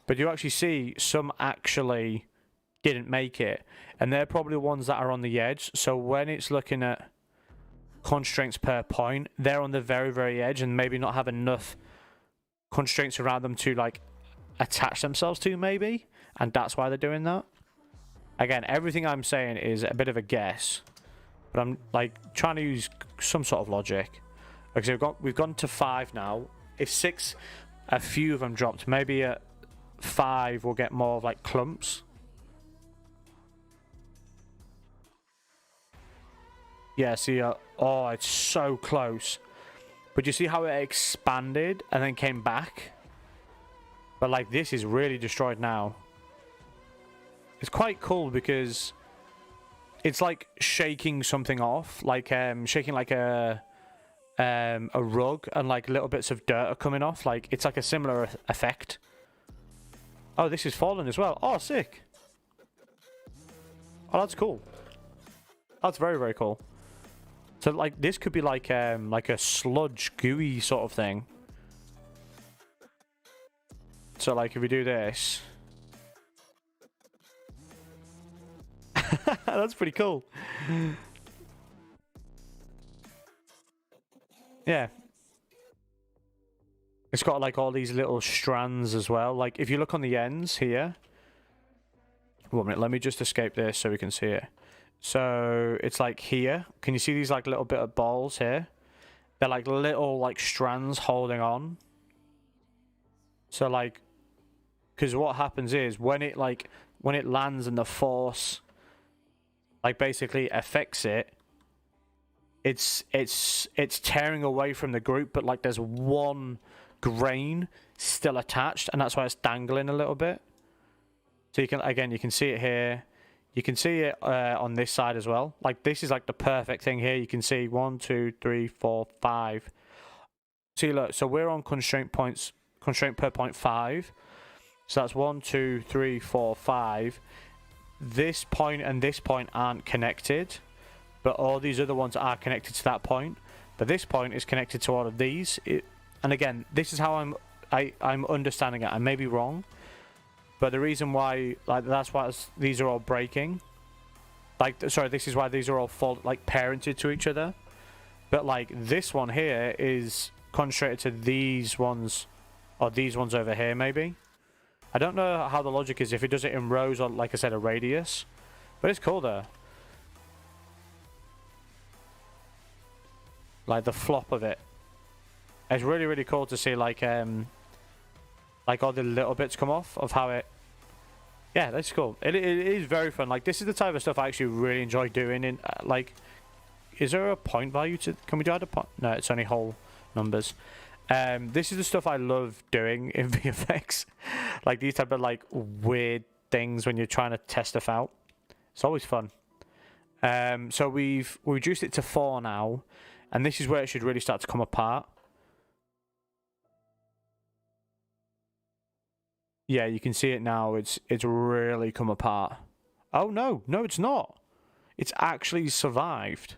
But you actually see some actually didn't make it. And they're probably the ones that are on the edge. So when it's looking at constraints per point, they're on the very, very edge and maybe not have enough constraints around them to like attach themselves to, maybe. And that's why they're doing that. Again, everything I'm saying is a bit of a guess. But I'm like trying to use some sort of logic. Okay, we've gone to 5 now. If 6, a few of them dropped. Maybe at 5 we'll get more of like clumps. Yeah, see, oh, it's so close. But you see how it expanded and then came back? But like, this is really destroyed now. It's quite cool because it's like shaking something off, like shaking like a rug, and like little bits of dirt are coming off. Like, it's like a similar effect. Oh, this is fallen as well. Oh, sick. Oh, that's cool. That's very, very cool. So like, this could be like a sludge gooey sort of thing. So like if we do this, that's pretty cool. Yeah. It's got like all these little strands as well. Like if you look on the ends here. 1 minute, let me just escape this so we can see it. So it's like here. Can you see these like little bit of balls here? They're like little like strands holding on. So like, because what happens is when it lands and the force like basically affects it, it's tearing away from the group, but like there's one grain still attached, and that's why it's dangling a little bit. So you can see it here. You can see it on this side as well. Like this is like the perfect thing here. You can see 1, 2, 3, 4, 5. See, look. So we're on constraint per point 5. So that's 1, 2, 3, 4, 5. This point and this point aren't connected, but all these other ones are connected to that point. But this point is connected to all of these. And again, this is how I'm understanding it. I may be wrong. But the reason why, like, that's why these are all breaking. Like, sorry, this is why these are all parented to each other. But like this one here is concentrated to these ones, or these ones over here maybe. I don't know how the logic is if it does it in rows or, like I said, a radius. But it's cool though. Like the flop of it. It's really, really cool to see like all the little bits come off of how it. Yeah, that's cool. It is very fun. Like this is the type of stuff I actually really enjoy doing. In like, is there a point value to? Can we do add a point? No, it's only whole numbers. This is the stuff I love doing in VFX. Like these type of like weird things when you're trying to test stuff out. It's always fun. So we've reduced it to 4 now, and this is where it should really start to come apart. Yeah, you can see it now. It's really come apart. Oh no, it's not. It's actually survived.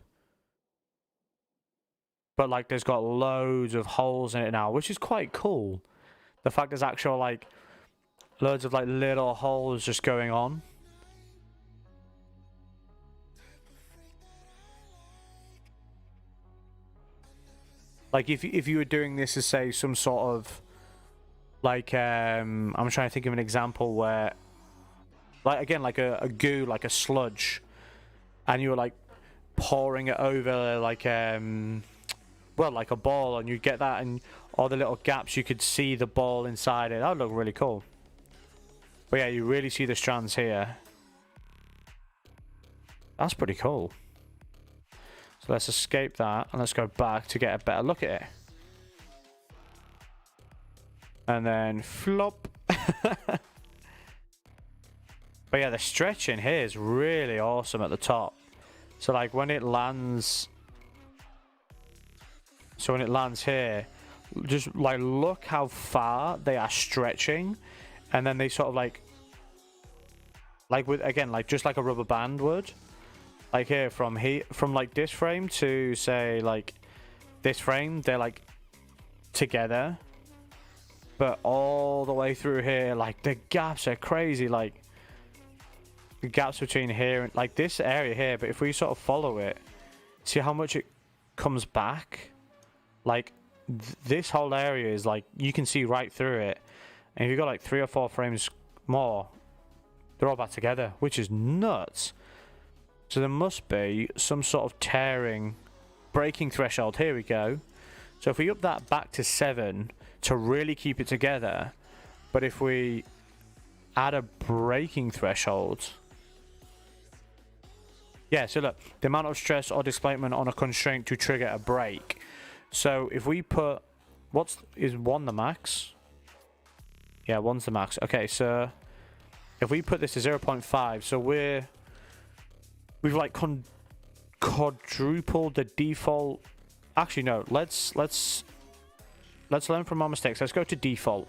But like there's got loads of holes in it now, which is quite cool. The fact there's actual like loads of like little holes just going on. Like if you were doing this as say some sort of like I'm trying to think of an example where like again like a goo, like a sludge, and you were like pouring it over like well, like a ball, and you get that, and all the little gaps, you could see the ball inside it. That would look really cool. But yeah, you really see the strands here. That's pretty cool. So let's escape that, and let's go back to get a better look at it. And then flop. But yeah, the stretching here is really awesome at the top. So like when it lands... So when it lands here, just like look how far they are stretching, and then they sort of like with again like just like a rubber band would, like here from like this frame to say like this frame, they're like together, but all the way through here, like the gaps are crazy. Like the gaps between here and like this area here, but if we sort of follow it, see how much it comes back. Like this whole area is like you can see right through it, and if you've got like 3 or 4 frames more, they're all back together, which is nuts. So there must be some sort of breaking threshold. Here we go. So if we up that back to 7 to really keep it together, but if we add a breaking threshold, yeah, so look, the amount of stress or displacement on a constraint to trigger a break. So if we put, is 1 the max? Yeah, 1's the max. Okay, so if we put this to 0.5, so we've like quadrupled the default. Actually, no. Let's learn from our mistakes. Let's go to default.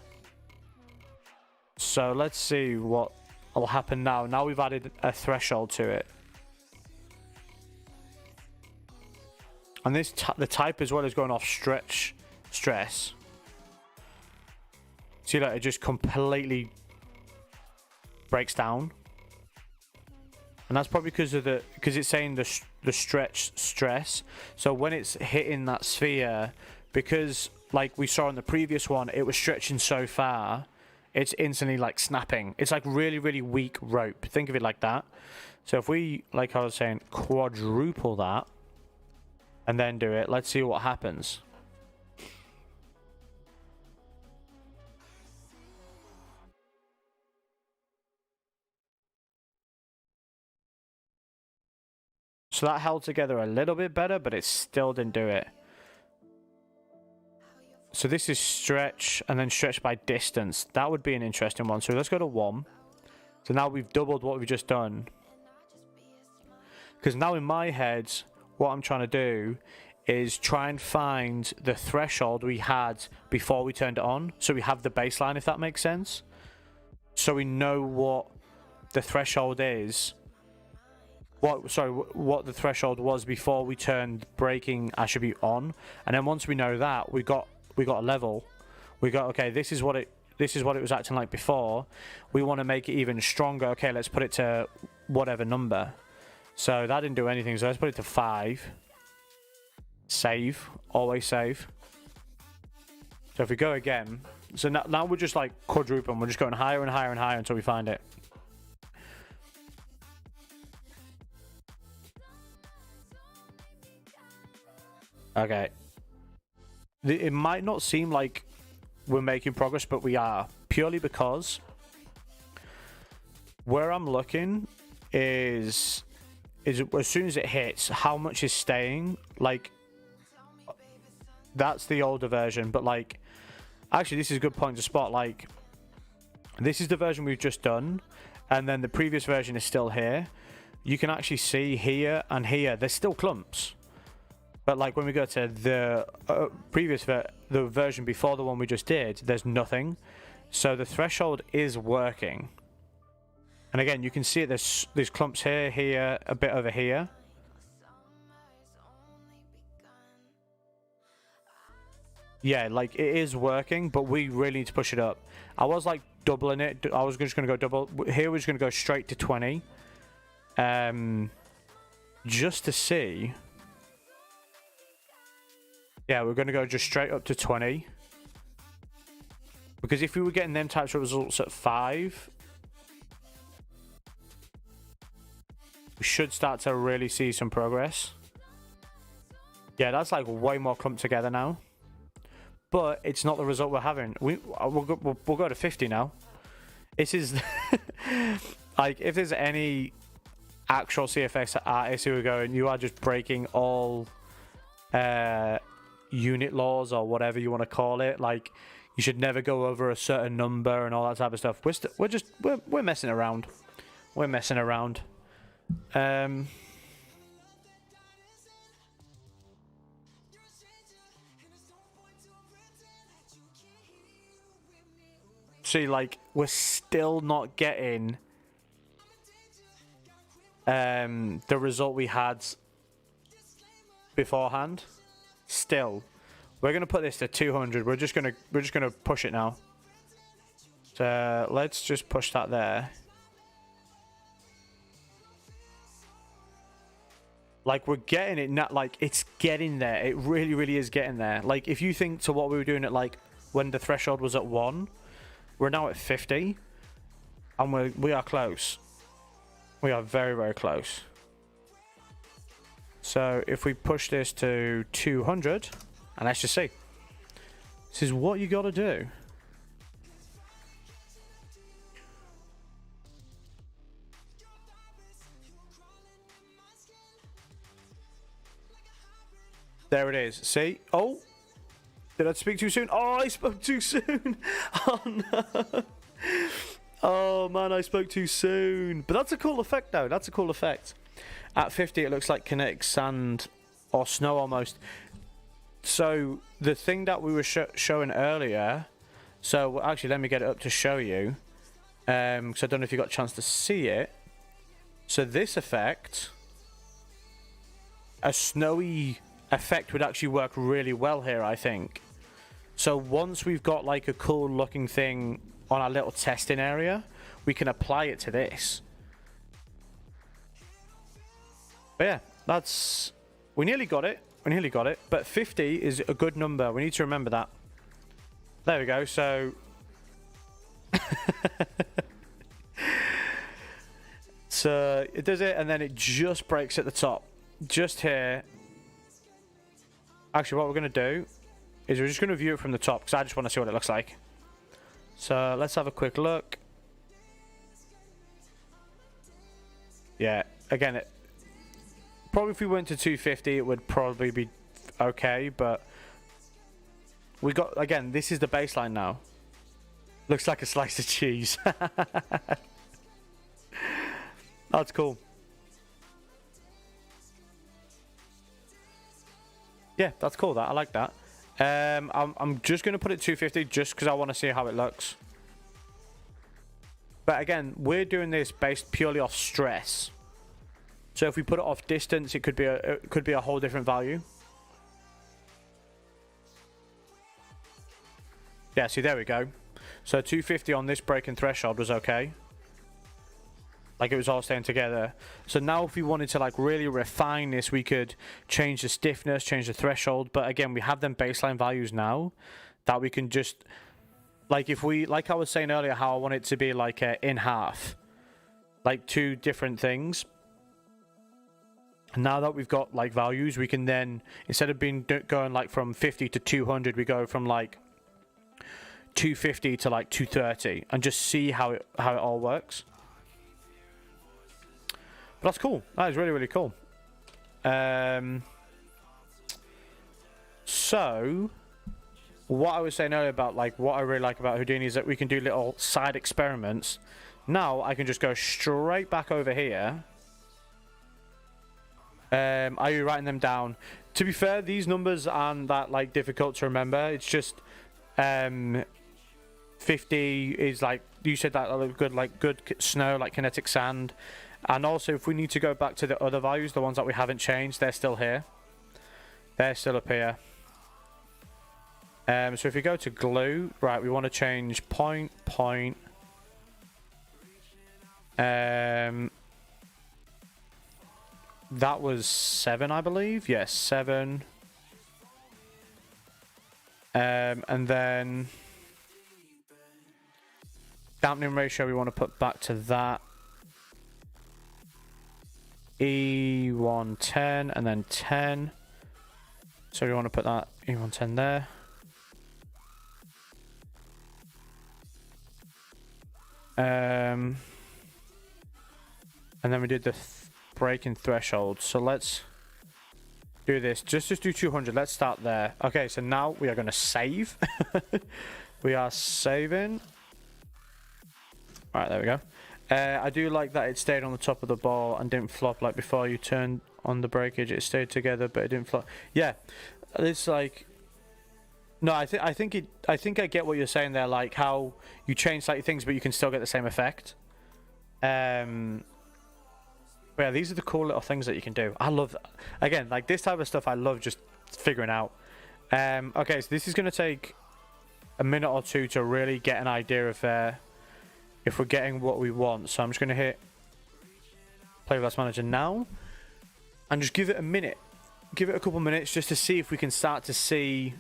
So let's see what will happen now. Now we've added a threshold to it. And the type as well is going off stress. See, like, it just completely breaks down. And that's probably because it's saying the stretch stress. So when it's hitting that sphere, because like we saw in the previous one, it was stretching so far, it's instantly like snapping. It's like really, really weak rope. Think of it like that. So if we, like I was saying, quadruple that and then do it, let's see what happens. So that held together a little bit better, but it still didn't do it. So this is stretch and then stretch by distance. That would be an interesting one. So let's go to 1. So now we've doubled what we've just done. Because now in my head, what I'm trying to do is try and find the threshold we had before we turned it on. So we have the baseline, if that makes sense. So we know what the threshold is. What the threshold was before we turned braking attribute on. And then once we know that, we got a level. We got, okay, this is what it was acting like before. We want to make it even stronger. Okay, let's put it to whatever number. So that didn't do anything, so let's put it to 5. Save. Always save. So if we go again, so now we're just like quadrupling. We're just going higher and higher and higher until we find it. Okay. It might not seem like we're making progress, but we are. Purely because where I'm looking is as soon as it hits, how much is staying. Like, that's the older version, but like, actually this is a good point to spot. Like, this is the version we've just done, and then the previous version is still here. You can actually see here and here, there's still clumps. But like when we go to the the version before the one we just did, there's nothing. So the threshold is working. And again, you can see it, there's clumps here, here, a bit over here. Yeah, like it is working, but we really need to push it up. I was like doubling it. I was just going to go double. Here we're just going to go straight to 20. Just to see. Yeah, we're going to go just straight up to 20. Because if we were getting them types of results at 5, we should start to really see some progress. Yeah, that's like way more clumped together now. But it's not the result we're having. We'll go to 50 now. This is... like, if there's any actual CFX artists who are going, you are just breaking all... unit laws or whatever you want to call it. Like, you should never go over a certain number and all that type of stuff. We're messing around. We're messing around. See, like, we're still not getting the result we had beforehand. Still, we're gonna put this to 200. We're just gonna push it now. So let's just push that there. Like, we're getting it, not like it's getting there. It really, really is getting there. Like, if you think to what we were doing at like when the threshold was at 1, we're now at 50, and we are close. We are very, very close. So if we push this to 200, and let's just see. This is what you got to do. There it is. See? Oh, did I speak too soon? Oh, I spoke too soon. Oh, no. Oh, man, I spoke too soon. But that's a cool effect, though. That's a cool effect. At 50, it looks like kinetic sand or snow almost. So the thing that we were showing earlier, so actually let me get it up to show you, because I don't know if you got a chance to see it. So this effect, a snowy effect would actually work really well here, I think. So once we've got like a cool looking thing on our little testing area, we can apply it to this. But yeah, that's... We nearly got it. We nearly got it. But 50 is a good number. We need to remember that. There we go. So... So it does it, and then it just breaks at the top. Just here. Actually, what we're going to do is we're just going to view it from the top, because I just want to see what it looks like. So let's have a quick look. Yeah, again, it probably if we went to 250, it would probably be okay, but we got, again, this is the baseline now. Looks like a slice of cheese. That's cool. Yeah, that's cool. That I like that. I'm just gonna put it 250 just because I want to see how it looks. But again, we're doing this based purely off stress. So if we put it off distance, it could be a whole different value. Yeah, see, there we go. So 250 on this breaking threshold was okay. Like it was all staying together. So now if we wanted to like really refine this, we could change the stiffness, change the threshold. But again, we have them baseline values now that we can just, like if we, like I was saying earlier, how I want it to be like in half, like two different things. And now that we've got like values, we can then, instead of going like from 50 to 200, we go from like 250 to like 230 and just see how it all works. But that's cool. That is really, really cool. So, what I was saying earlier about like what I really like about Houdini is that we can do little side experiments. Now I can just go straight back over here. Are you writing them down? To be fair, these numbers aren't that like difficult to remember. It's just 50 is like you said, that good snow, like kinetic sand. And also, if we need to go back to the other values, the ones that we haven't changed, they're still here. They're still up here. So if we go to glue, right, we want to change point. That was 7, I believe. Yes, 7. And then dampening ratio, we want to put back to that. E110 and then 10. So we want to put that E110 there. And then we did the breaking threshold. So let's do this. Just do 200. Let's start there. Okay, so now we are going to save. We are saving. All right, there we go. I do like that it stayed on the top of the ball and didn't flop like before you turned on the breakage. It stayed together, but it didn't flop. Yeah, it's like... No, I think I get what you're saying there, like how you change slightly things, but you can still get the same effect. But yeah, these are the cool little things that you can do. I love that. Again, like this type of stuff I love just figuring out. Okay, so this is going to take a minute or two to really get an idea of if we're getting what we want. So I'm just going to hit Play Glass Manager now and just give it a minute. Give it a couple minutes just to see if we can start to see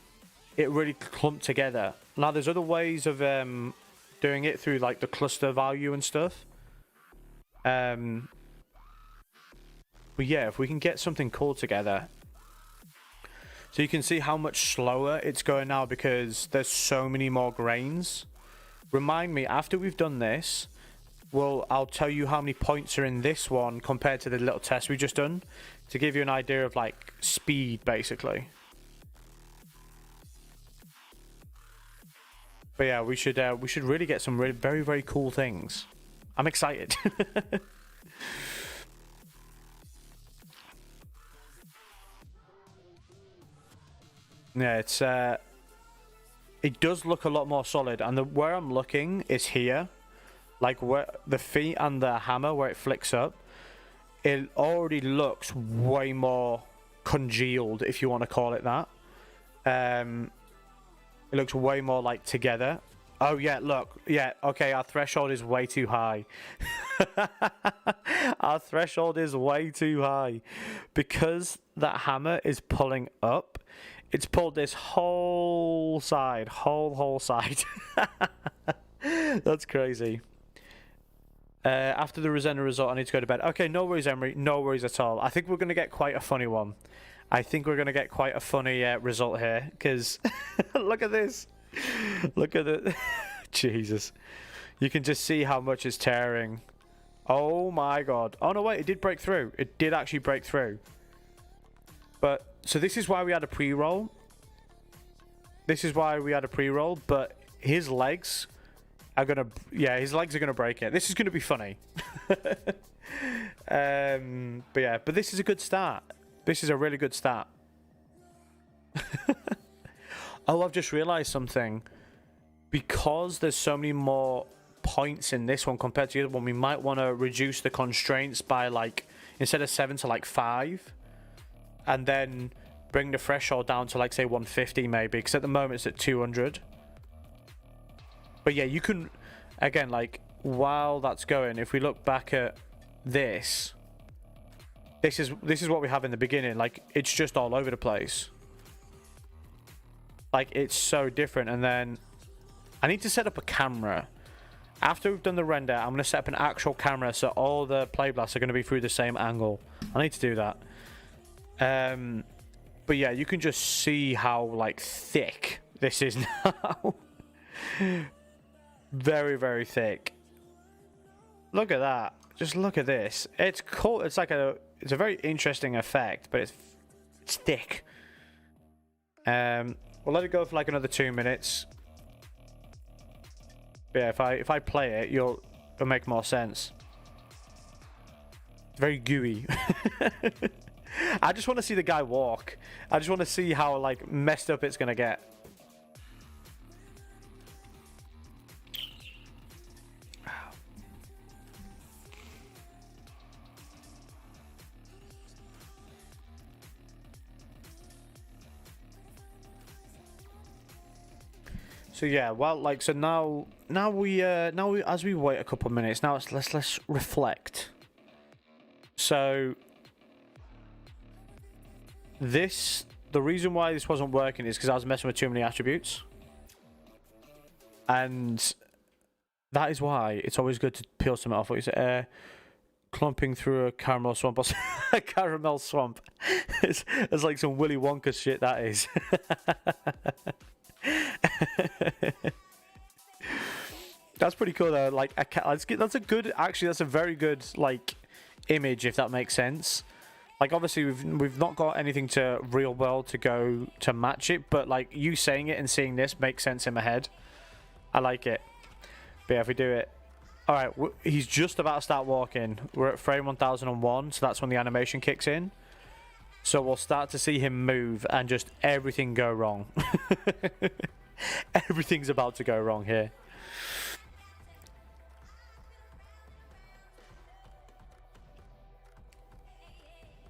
it really clump together. Now there's other ways of doing it through like the cluster value and stuff. But yeah, if we can get something cool together. So you can see how much slower it's going now because there's so many more grains. Remind me, after we've done this, I'll tell you how many points are in this one compared to the little test we just done, to give you an idea of like speed, basically. But yeah, we should really get some really very, very cool things. I'm excited. Yeah, it does look a lot more solid, and where I'm looking is here, like where the feet and the hammer where it flicks up, it already looks way more congealed, if you want to call it that. It looks way more like together. Oh yeah, look, yeah, okay, our threshold is way too high. Our threshold is way too high. Because that hammer is pulling up, it's pulled this whole side, whole side. That's crazy. After the Rosanna result, I need to go to bed. Okay, no worries, Emery, no worries at all. I think we're going to get quite a funny one. I think we're going to get quite a funny result here, because look at this. Look at it. Jesus. You can just see how much it's tearing. Oh my god. Oh no, wait, it did break through. It did actually break through. But, so this is why we had a pre-roll. This is why we had a pre-roll, but his legs are gonna, yeah, his legs are gonna break it. This is gonna be funny. But yeah, but this is a good start. This is a really good start. Oh, I've just realized something. Because there's so many more points in this one compared to the other one, we might want to reduce the constraints by, like, instead of 7 to like 5, and then bring the threshold down to, like, say 150 maybe, because at the moment it's at 200. But yeah, you can, again, like, while that's going, if we look back at this is what we have in the beginning. Like, it's just all over the place. Like, it's so different. And then I need to set up a camera. After we've done the render, I'm going to set up an actual camera so all the play blasts are going to be through the same angle. I need to do that. But yeah, you can just see how, like, thick this is now. Very, very thick. Look at that. Just look at this. It's cool. It's like it's a very interesting effect, but it's thick. We'll let it go for like another 2 minutes. But yeah, if I play it, it'll make more sense. It's very gooey. I just want to see the guy walk. I just want to see how, like, messed up it's gonna get. So yeah, well, like, so now we as we wait a couple of minutes, now let's reflect. So the reason why this wasn't working is because I was messing with too many attributes, and that is why it's always good to peel something off. What you say, clumping through a caramel swamp. A caramel swamp. It's like some Willy Wonka shit, that is. That's pretty cool though. Like, that's a good, actually that's a very good, like, image, if that makes sense. Like, obviously we've not got anything to real world to go to match it, but like, you saying it and seeing this makes sense in my head. I like it. But yeah, if we do it, all right, he's just about to start walking. We're at frame 1001, so that's when the animation kicks in. So we'll start to see him move and just everything go wrong. Everything's about to go wrong here.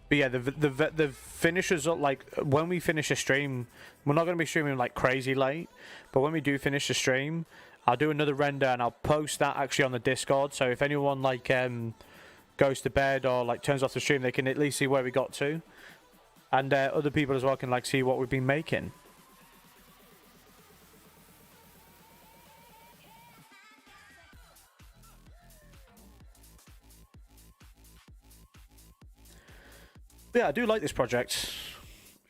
But yeah, the finish result, like, when we finish a stream, we're not going to be streaming like crazy late, but when we do finish the stream, I'll do another render and I'll post that actually on the Discord. So if anyone, like, goes to bed or, like, turns off the stream, they can at least see where we got to. And other people as well can, like, see what we've been making. But yeah, I do like this project.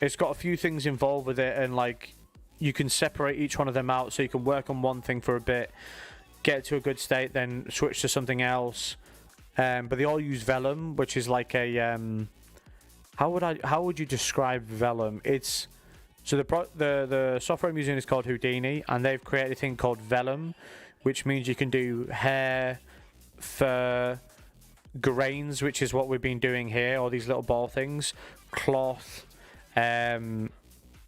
It's got a few things involved with it, and, like, you can separate each one of them out, so you can work on one thing for a bit, get it to a good state, then switch to something else. But they all use Vellum, which is like a how would you describe Vellum? It's so the software I'm using is called Houdini, and they've created a thing called Vellum, which means you can do hair, fur, grains, which is what we've been doing here, all these little ball things, cloth,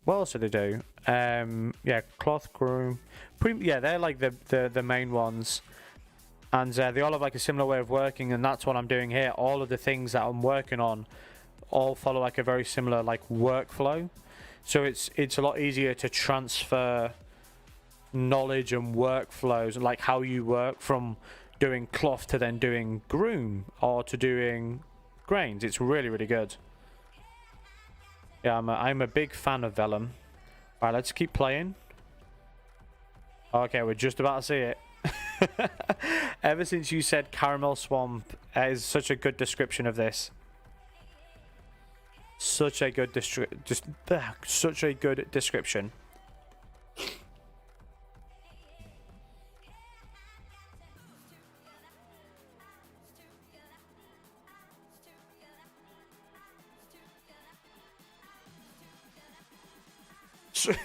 what else do they do? Yeah, cloth, groom, yeah, they're like the main ones, and they all have like a similar way of working, and that's what I'm doing here. All of the things that I'm working on all follow like a very similar like workflow, so it's a lot easier to transfer knowledge and workflows and like how you work from doing cloth to then doing groom or to doing grains. It's really, really good. Yeah, I'm a big fan of Vellum. Alright, let's keep playing. Okay, we're just about to see it. Ever since you said Caramel Swamp is such a good description of this. Such a good such a good description.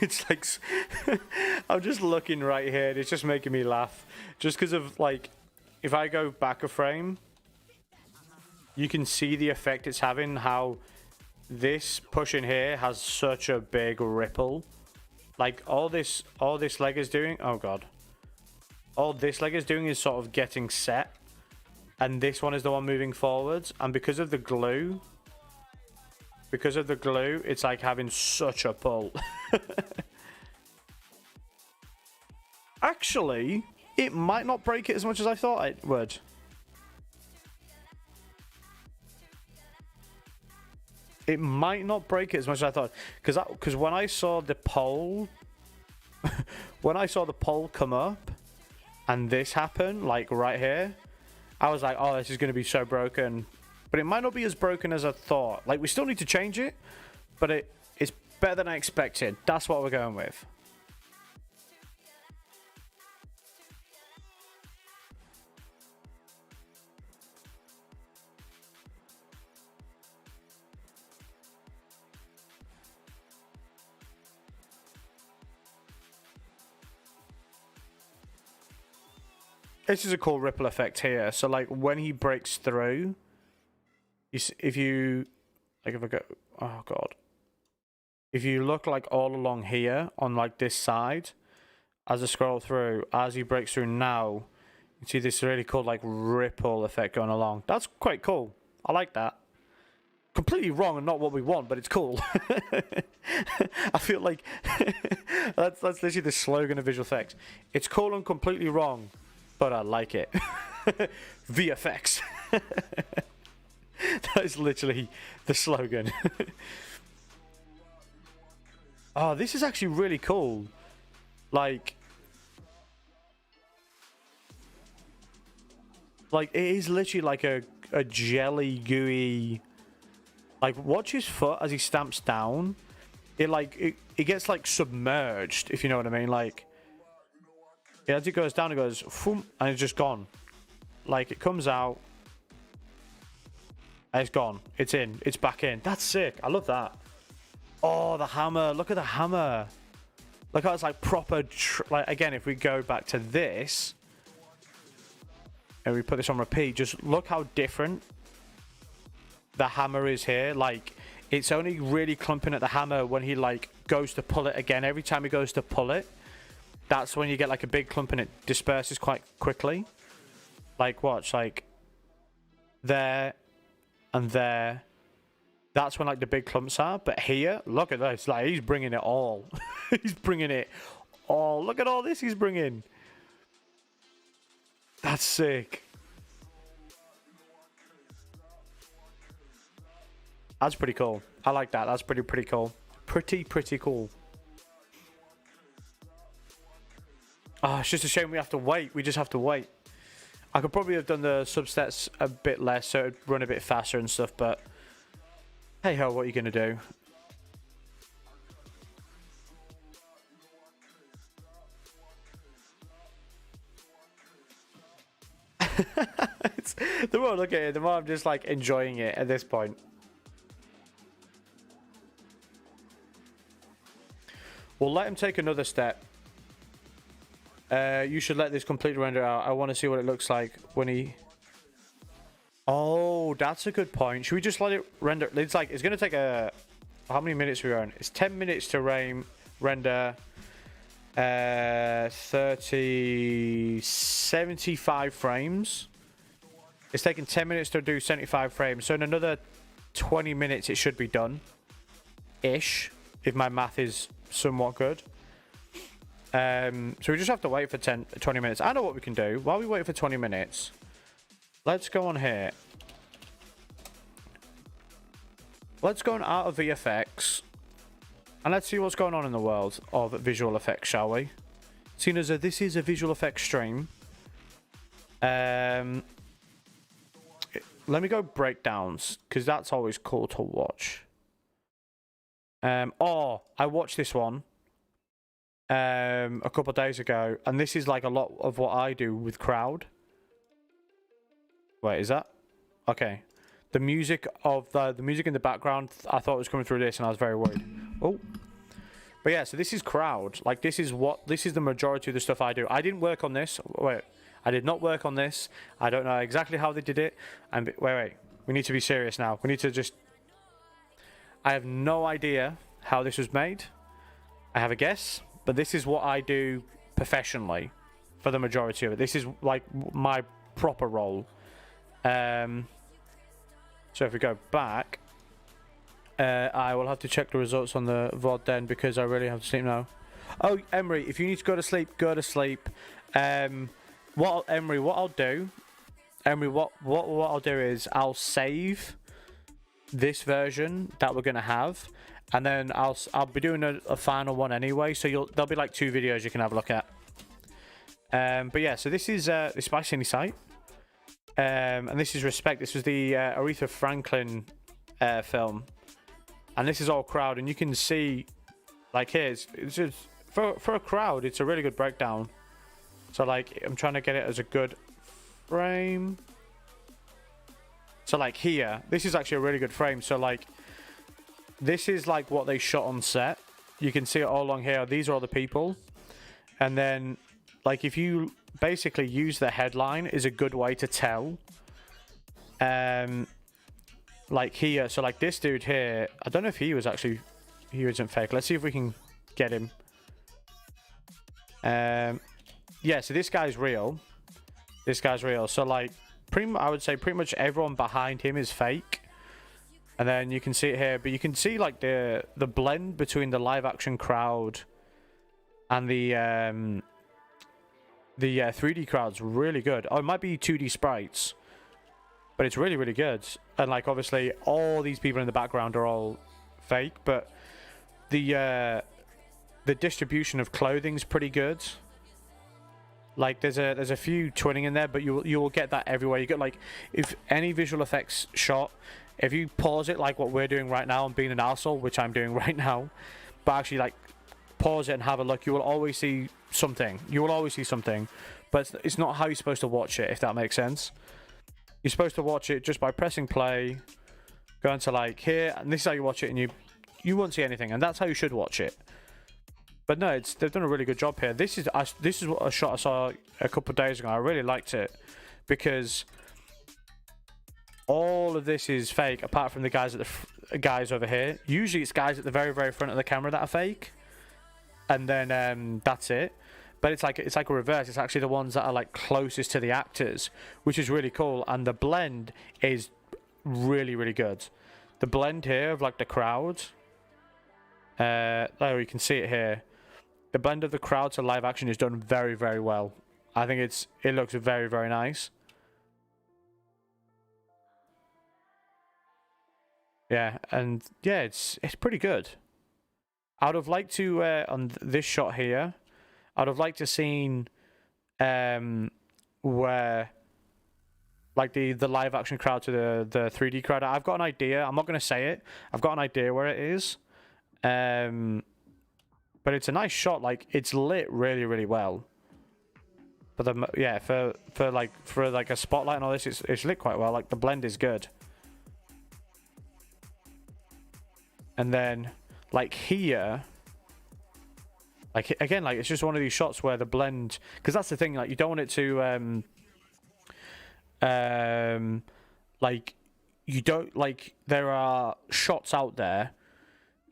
It's like I'm just looking right here and it's just making me laugh just because of like if I go back a frame you can see the effect it's having, how this push in here has such a big ripple. Like all this leg is doing, oh god, all this leg is doing is sort of getting set and this one is the one moving forwards, and because of the glue it's like having such a pull. Actually, it might not break it as much as I thought it would. It might not break it as much as I thought, because when I saw the pole, when I saw the pole come up, and this happen, like right here, I was like, oh, this is going to be so broken. But it might not be as broken as I thought. Like, we still need to change it, but it's better than I expected. That's what we're going with. This is a cool ripple effect here. So, like, when he breaks through, if you, like, if I go, oh god, if you look like all along here on like this side, as I scroll through, as he breaks through now, you see this really cool like ripple effect going along. That's quite cool. I like that. Completely wrong and not what we want, but it's cool. I feel like that's literally the slogan of visual effects. It's cool and completely wrong, but I like it. VFX. That is literally the slogan. Oh, this is actually really cool. Like it is literally like a jelly gooey. Like, watch his foot as he stamps down. It gets like submerged, if you know what I mean. Like, as it goes down, it goes, boom, and it's just gone. Like, it comes out. And it's gone. It's in. It's back in. That's sick. I love that. Oh, the hammer. Look at the hammer. Look how it's like proper. Like, again, if we go back to this and we put this on repeat, just look how different the hammer is here. Like, it's only really clumping at the hammer when he like goes to pull it again. Every time he goes to pull it, that's when you get like a big clump and it disperses quite quickly. Like, watch, like there and there. That's when like the big clumps are. But here, look at this. Like, he's bringing it all. He's bringing it all. Look at all this he's bringing. That's sick. That's pretty cool. I like that. That's pretty cool. Pretty cool. Oh, it's just a shame we have to wait. We just have to wait. I could probably have done the subsets a bit less so it'd run a bit faster and stuff, but hey ho, what are you gonna do? The more I look at it, the more I'm just like enjoying it at this point. We'll let him take another step. You should let this completely render out. I want to see what it looks like when he... Oh, that's a good point. Should we just let it render? It's like, it's going to take a... How many minutes are we on? It's 10 minutes to render 75 frames. It's taking 10 minutes to do 75 frames. So in another 20 minutes, it should be done. Ish. If my math is somewhat good. So we just have to wait for 20 minutes. I know what we can do. While we wait for 20 minutes, let's go on here. Let's go on out of VFX. And let's see what's going on in the world of visual effects, shall we? Seeing as this is a visual effects stream. Let me go breakdowns, because that's always cool to watch. Oh, I watched this one a couple of days ago, and this is like a lot of what I do with crowd. Wait, is that? Okay. The music of the music in the background, I thought it was coming through this, and I was very worried. Oh. But yeah, so this is crowd. Like, this is the majority of the stuff I do. I didn't work on this. Wait, I did not work on this. I don't know exactly how they did it. And wait. We need to be serious now. We need to just... I have no idea how this was made. I have a guess, but this is what I do professionally for the majority of it. This is like my proper role. So if we go back, I will have to check the results on the VOD then, because I really have to sleep now. Oh, Emery, if you need to go to sleep, go to sleep. What I'll do is I'll save this version that we're gonna have, and then I'll be doing a final one anyway. So there'll be like 2 videos you can have a look at. But yeah, so this is the Spicy Any Sight. And this is Respect. This was the Aretha Franklin film, and this is all crowd, and you can see, like, here it's just for a crowd, it's a really good breakdown. So like, I'm trying to get it as a good frame. So like here, this is actually a really good frame. So like, this is like what they shot on set. You can see it all along here. These are all the people, and then like, if you basically use the headline is a good way to tell. Like here, so like this dude here, I don't know if he isn't fake. Let's see if we can get him. Yeah, so this guy's real. So like, I would say pretty much everyone behind him is fake. And then you can see it here, but you can see like the blend between the live action crowd and the 3D crowd's really good. Oh, it might be 2D sprites, but it's really, really good. And like, obviously all these people in the background are all fake, but the distribution of clothing's pretty good. Like, there's a few twinning in there, but you will get that everywhere. You get, like, if any visual effects shot, if you pause it like what we're doing right now and being an arsehole, which I'm doing right now, but actually like pause it and have a look, you will always see something. But it's not how you're supposed to watch it, if that makes sense. You're supposed to watch it just by pressing play, going to like here, and this is how you watch it, and you won't see anything, and that's how you should watch it. But no, they've done a really good job here. This is what a shot I saw a couple of days ago. I really liked it, because all of this is fake, apart from the guys guys over here. Usually it's guys at the very, very front of the camera that are fake, and then that's it. But it's like a reverse. It's actually the ones that are like closest to the actors, which is really cool. And the blend is really, really good. The blend here of like the crowd. There you can see it here. The blend of the crowd to live action is done very, very well. I think it looks very, very nice. Yeah, and yeah, it's pretty good. I'd have liked to on this shot here, I'd have liked to seen where like the live action crowd to the 3D crowd. I've got an idea. I'm not going to say it. I've got an idea where it is. But it's a nice shot. Like, it's lit really, really well. But yeah, for like a spotlight and all this, it's lit quite well. Like, the blend is good. And then like here, like again, like it's just one of these shots where the blend, because that's the thing, like you don't want it to like, you don't, like, there are shots out there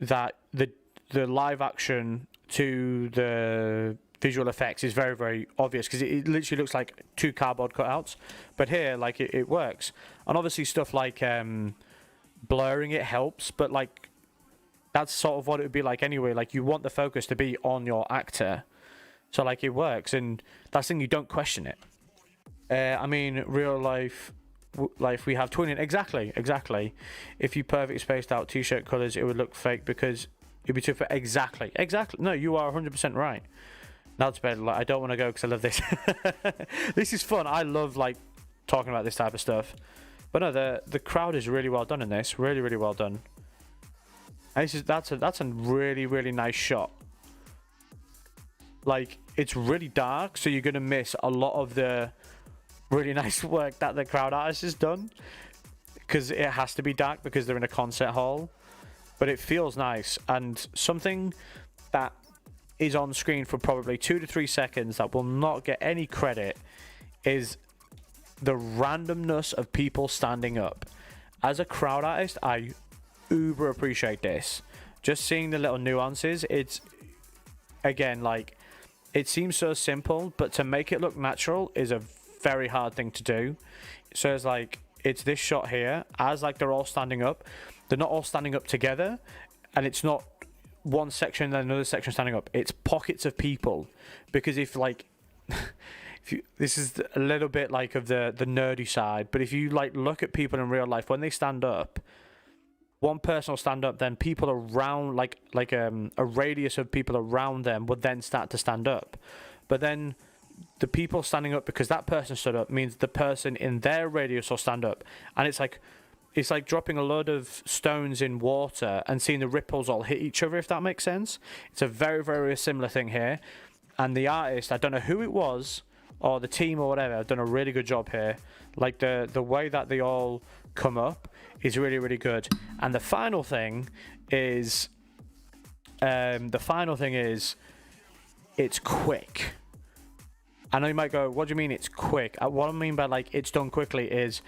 that the live action to the visual effects is very, very obvious, because it literally looks like 2 cardboard cutouts. But here, like, it works. And obviously stuff like blurring it helps, but like that's sort of what it would be like anyway. Like, you want the focus to be on your actor, So like it works, and that's the thing, you don't question it. I mean, real life we have twinning. Exactly. If you perfectly spaced out t-shirt colors, it would look fake because it'd be too fake. Exactly. No, you are 100% right. Now it's better. Like, I don't want to go because I love this. This is fun. I love like talking about this type of stuff. But no, the crowd is really well done in this. Really well done. And that's a really nice shot. Like, it's really dark, so you're gonna miss a lot of the really nice work that the crowd artist has done, because it has to be dark because they're in a concert hall. But it feels nice, and something that is on screen for probably 2 to 3 seconds that will not get any credit is the randomness of people standing up. As a crowd artist, I uber appreciate this. Just seeing the little nuances, it's, again, like, it seems so simple, but to make it look natural is a very hard thing to do. So it's like, it's this shot here, as like they're all standing up. They're not all standing up together, and it's not one section and then another section standing up. It's pockets of people, because if like, this is a little bit like of the nerdy side, but if you like look at people in real life, when they stand up, one person will stand up, then people around, like a radius of people around them would then start to stand up. But then the people standing up because that person stood up means the person in their radius will stand up. And it's like dropping a load of stones in water and seeing the ripples all hit each other, if that makes sense. It's a very similar thing here. And the artist, I don't know who it was, or the team or whatever, have done a really good job here. Like the way that they all come up is really good. And the final thing is it's quick. I know you might go, what do you mean it's quick? What I mean by like it's done quickly is,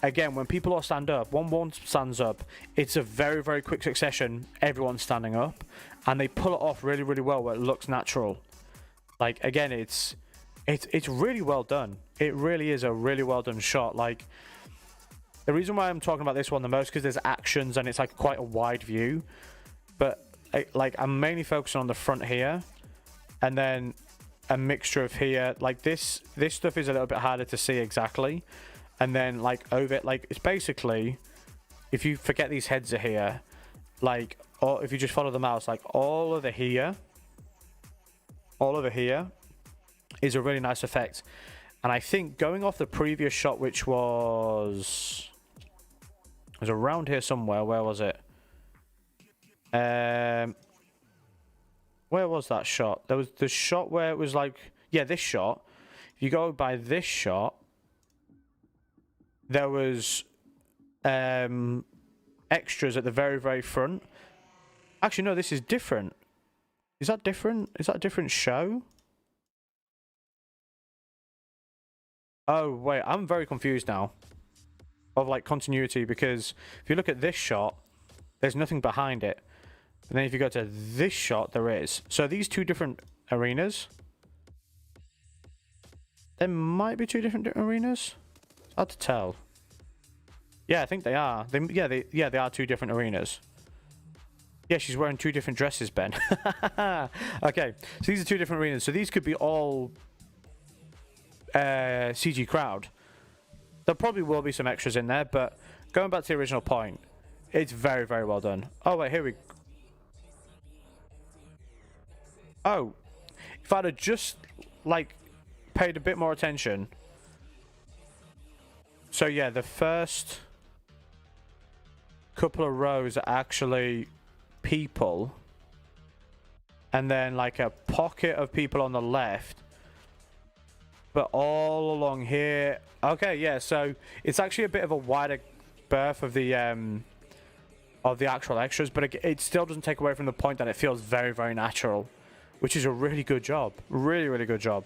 again, when people all stand up, one stands up, it's a very quick succession, everyone's standing up, and they pull it off really well where it looks natural. Like, again, it's really well done. It really is a really well done shot. Like, the reason why I'm talking about this one the most, because there's actions and it's like quite a wide view, but like I'm mainly focusing on the front here, and then a mixture of here. Like this stuff is a little bit harder to see exactly, and then like over it, like it's basically, if you forget these heads are here, like, or if you just follow the mouse, like all over here is a really nice effect. And I think going off the previous shot, which was around here somewhere, where was it? Where was that shot? There was the shot where it was like, yeah, this shot. If you go by this shot, there was extras at the very front. Actually, no, this is different. Is that different? Is that a different show? Oh, wait, I'm very confused now of like continuity, because if you look at this shot, there's nothing behind it. And then if you go to this shot, there is. So these two different arenas, there might be two different arenas. It's hard to tell. Yeah, I think they are. They are two different arenas. Yeah, she's wearing two different dresses, Ben. Okay, so these are two different arenas. So these could be all CG crowd. There probably will be some extras in there, but going back to the original point, it's very well done. Oh wait, here we go. Oh, if I'd have just like paid a bit more attention. So yeah, the first couple of rows are actually people, and then like a pocket of people on the left, but all along here. Okay, yeah, so it's actually a bit of a wider berth of the actual extras, but it still doesn't take away from the point that it feels very natural, which is a really good job. Really good job.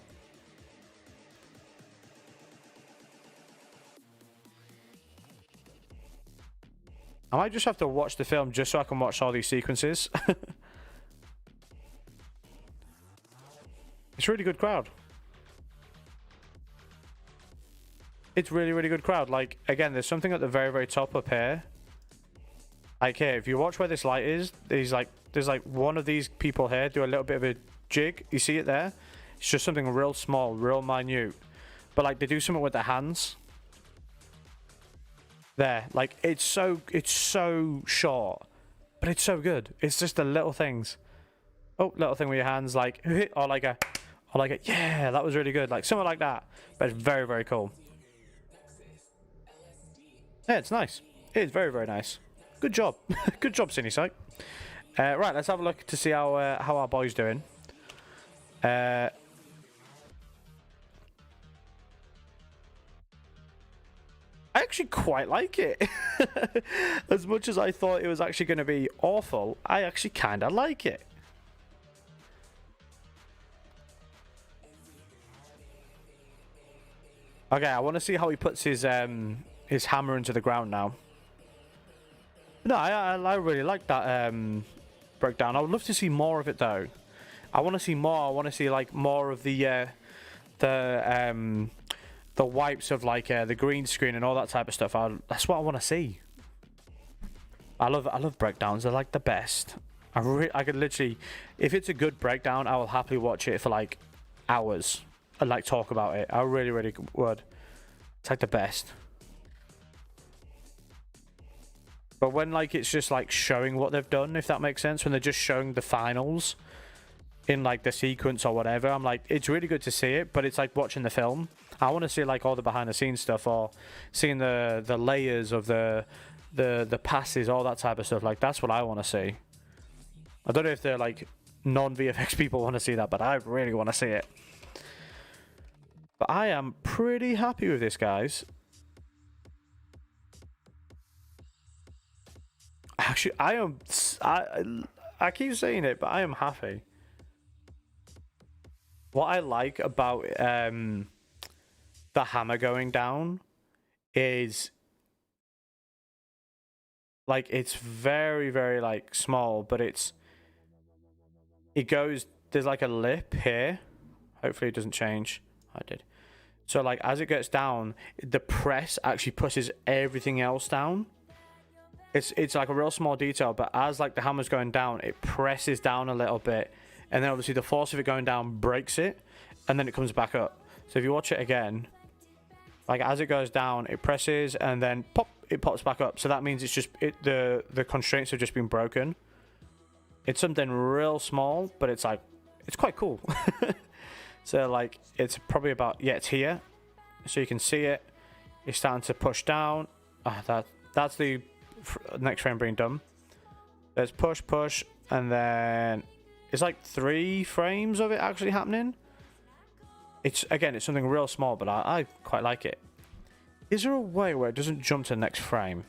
I might just have to watch the film just so I can watch all these sequences. It's a really good crowd. It's really good crowd. Like, again, there's something at the very top up here. Like here, if you watch where this light is, there's like one of these people here do a little bit of a jig. You see it there? It's just something real small, real minute. But like they do something with their hands. There, like it's so short, but it's so good. It's just the little things. Oh, little thing with your hands, like or like a, yeah, that was really good. Like something like that. But it's very, very cool. Yeah, it's nice. It is very, very nice. Good job. Good job, Cinesight. Right, let's have a look to see how our boy's doing. I actually quite like it. As much as I thought it was actually going to be awful, I actually kind of like it. Okay, I want to see how he puts his hammer into the ground now. No, I really like that breakdown. I would love to see more of it though. I want to see more. I want to see like more of the wipes of like the green screen and all that type of stuff. That's what I want to see. I love breakdowns. They're like the best. I could literally, if it's a good breakdown, I will happily watch it for like hours and like talk about it. I really would. It's like the best. But when like it's just like showing what they've done, if that makes sense, when they're just showing the finals in like the sequence or whatever, I'm like, it's really good to see it, but it's like watching the film. I want to see like all the behind the scenes stuff, or seeing the layers of the passes, all that type of stuff. Like that's what I want to see. I don't know if they're like non-VFX people want to see that, but I really want to see it. But I am pretty happy with this, guys. Actually, I keep saying it, but I am happy. What I like about the hammer going down is like it's very, very like small, but it goes, there's like a lip here. Hopefully it doesn't change. I did. So like as it gets down, the press actually pushes everything else down. It's like a real small detail, but as like the hammer's going down, it presses down a little bit, and then obviously the force of it going down breaks it, and then it comes back up. So if you watch it again, like as it goes down, it presses and then pop, it pops back up. So that means it's just the constraints have just been broken. It's something real small, but it's like it's quite cool. So like it's probably about, yeah, it's here, so you can see it. It's starting to push down. That's the next frame being done. There's push, and then it's like 3 frames of it actually happening. It's something real small, but I quite like it. Is there a way where it doesn't jump to the next frame?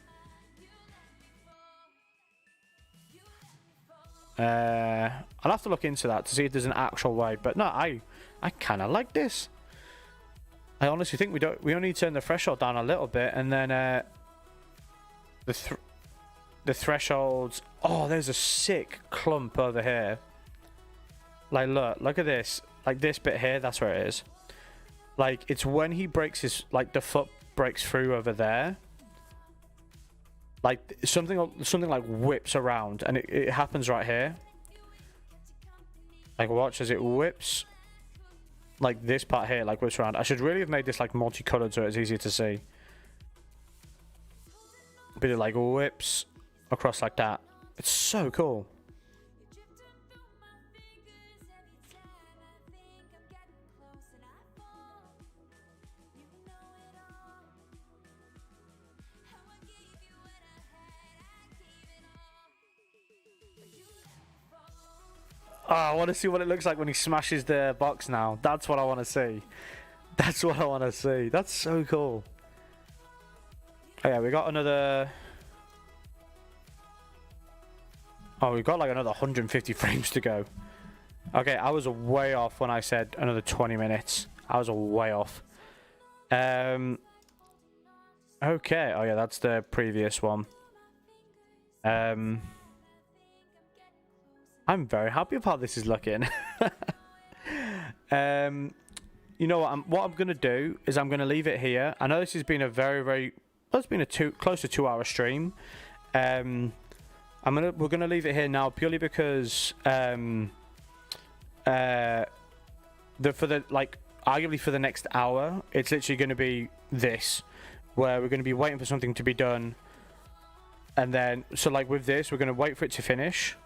I'll have to look into that to see if there's an actual way. But no, I kind of like this. I honestly think we only turn the threshold down a little bit, and then the thresholds. Oh, there's a sick clump over here. Like look at this. Like this bit here, that's where it is. Like it's when he breaks his, like the foot breaks through over there. Like something like whips around, and it happens right here. Like watch as it whips. Like this part here, like whips around. I should really have made this like multicolored so it's easier to see. But it like whips across like that. It's so cool. Oh, I want to see what it looks like when he smashes the box now. That's what I want to see. That's what I want to see. That's so cool. Oh yeah, we got another... Oh, we've got like another 150 frames to go. Okay, I was way off when I said another 20 minutes. I was way off. Okay, oh yeah, that's the previous one. I'm very happy with how this is looking. You know what I'm gonna do is I'm gonna leave it here. I know this has been a very it's been a close to 2 hour stream. We're gonna leave it here now purely because arguably for the next hour, it's literally going to be this, where we're going to be waiting for something to be done, and then so like with this, we're going to wait for it to finish,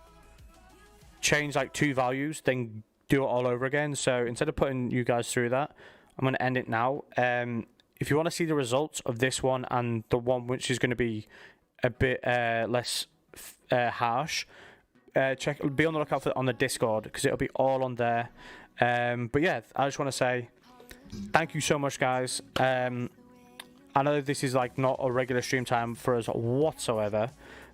change like 2 values, then do it all over again. So instead of putting you guys through that, I'm going to end it now. If you want to see the results of this one and the one which is going to be a bit less harsh, be on the lookout for it on the Discord, because it'll be all on there. But yeah, I just want to say thank you so much, guys. I know this is like not a regular stream time for us whatsoever,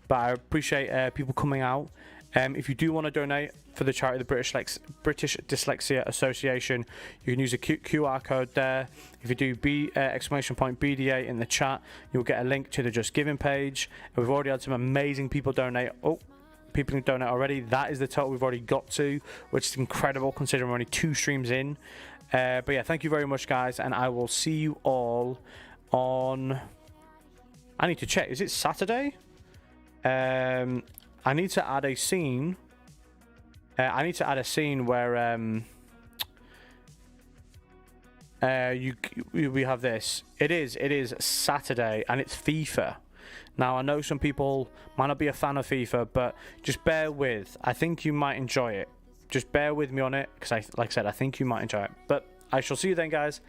but I appreciate people coming out. If you do want to donate for the charity of the British Dyslexia Association, you can use a QR code there. If you do !BDA in the chat, you'll get a link to the Just Giving page. We've already had some amazing people donate. Oh, people can donate already. That is the total we've already got to, which is incredible considering we're only 2 streams in. But yeah, thank you very much, guys, and I will see you all on... I need to check. Is it Saturday? I need to add a scene. I need to add a scene where we have this. It is Saturday, and it's FIFA. Now I know some people might not be a fan of FIFA, but just bear with. I think you might enjoy it. Just bear with me on it, because like I said, I think you might enjoy it. But I shall see you then, guys.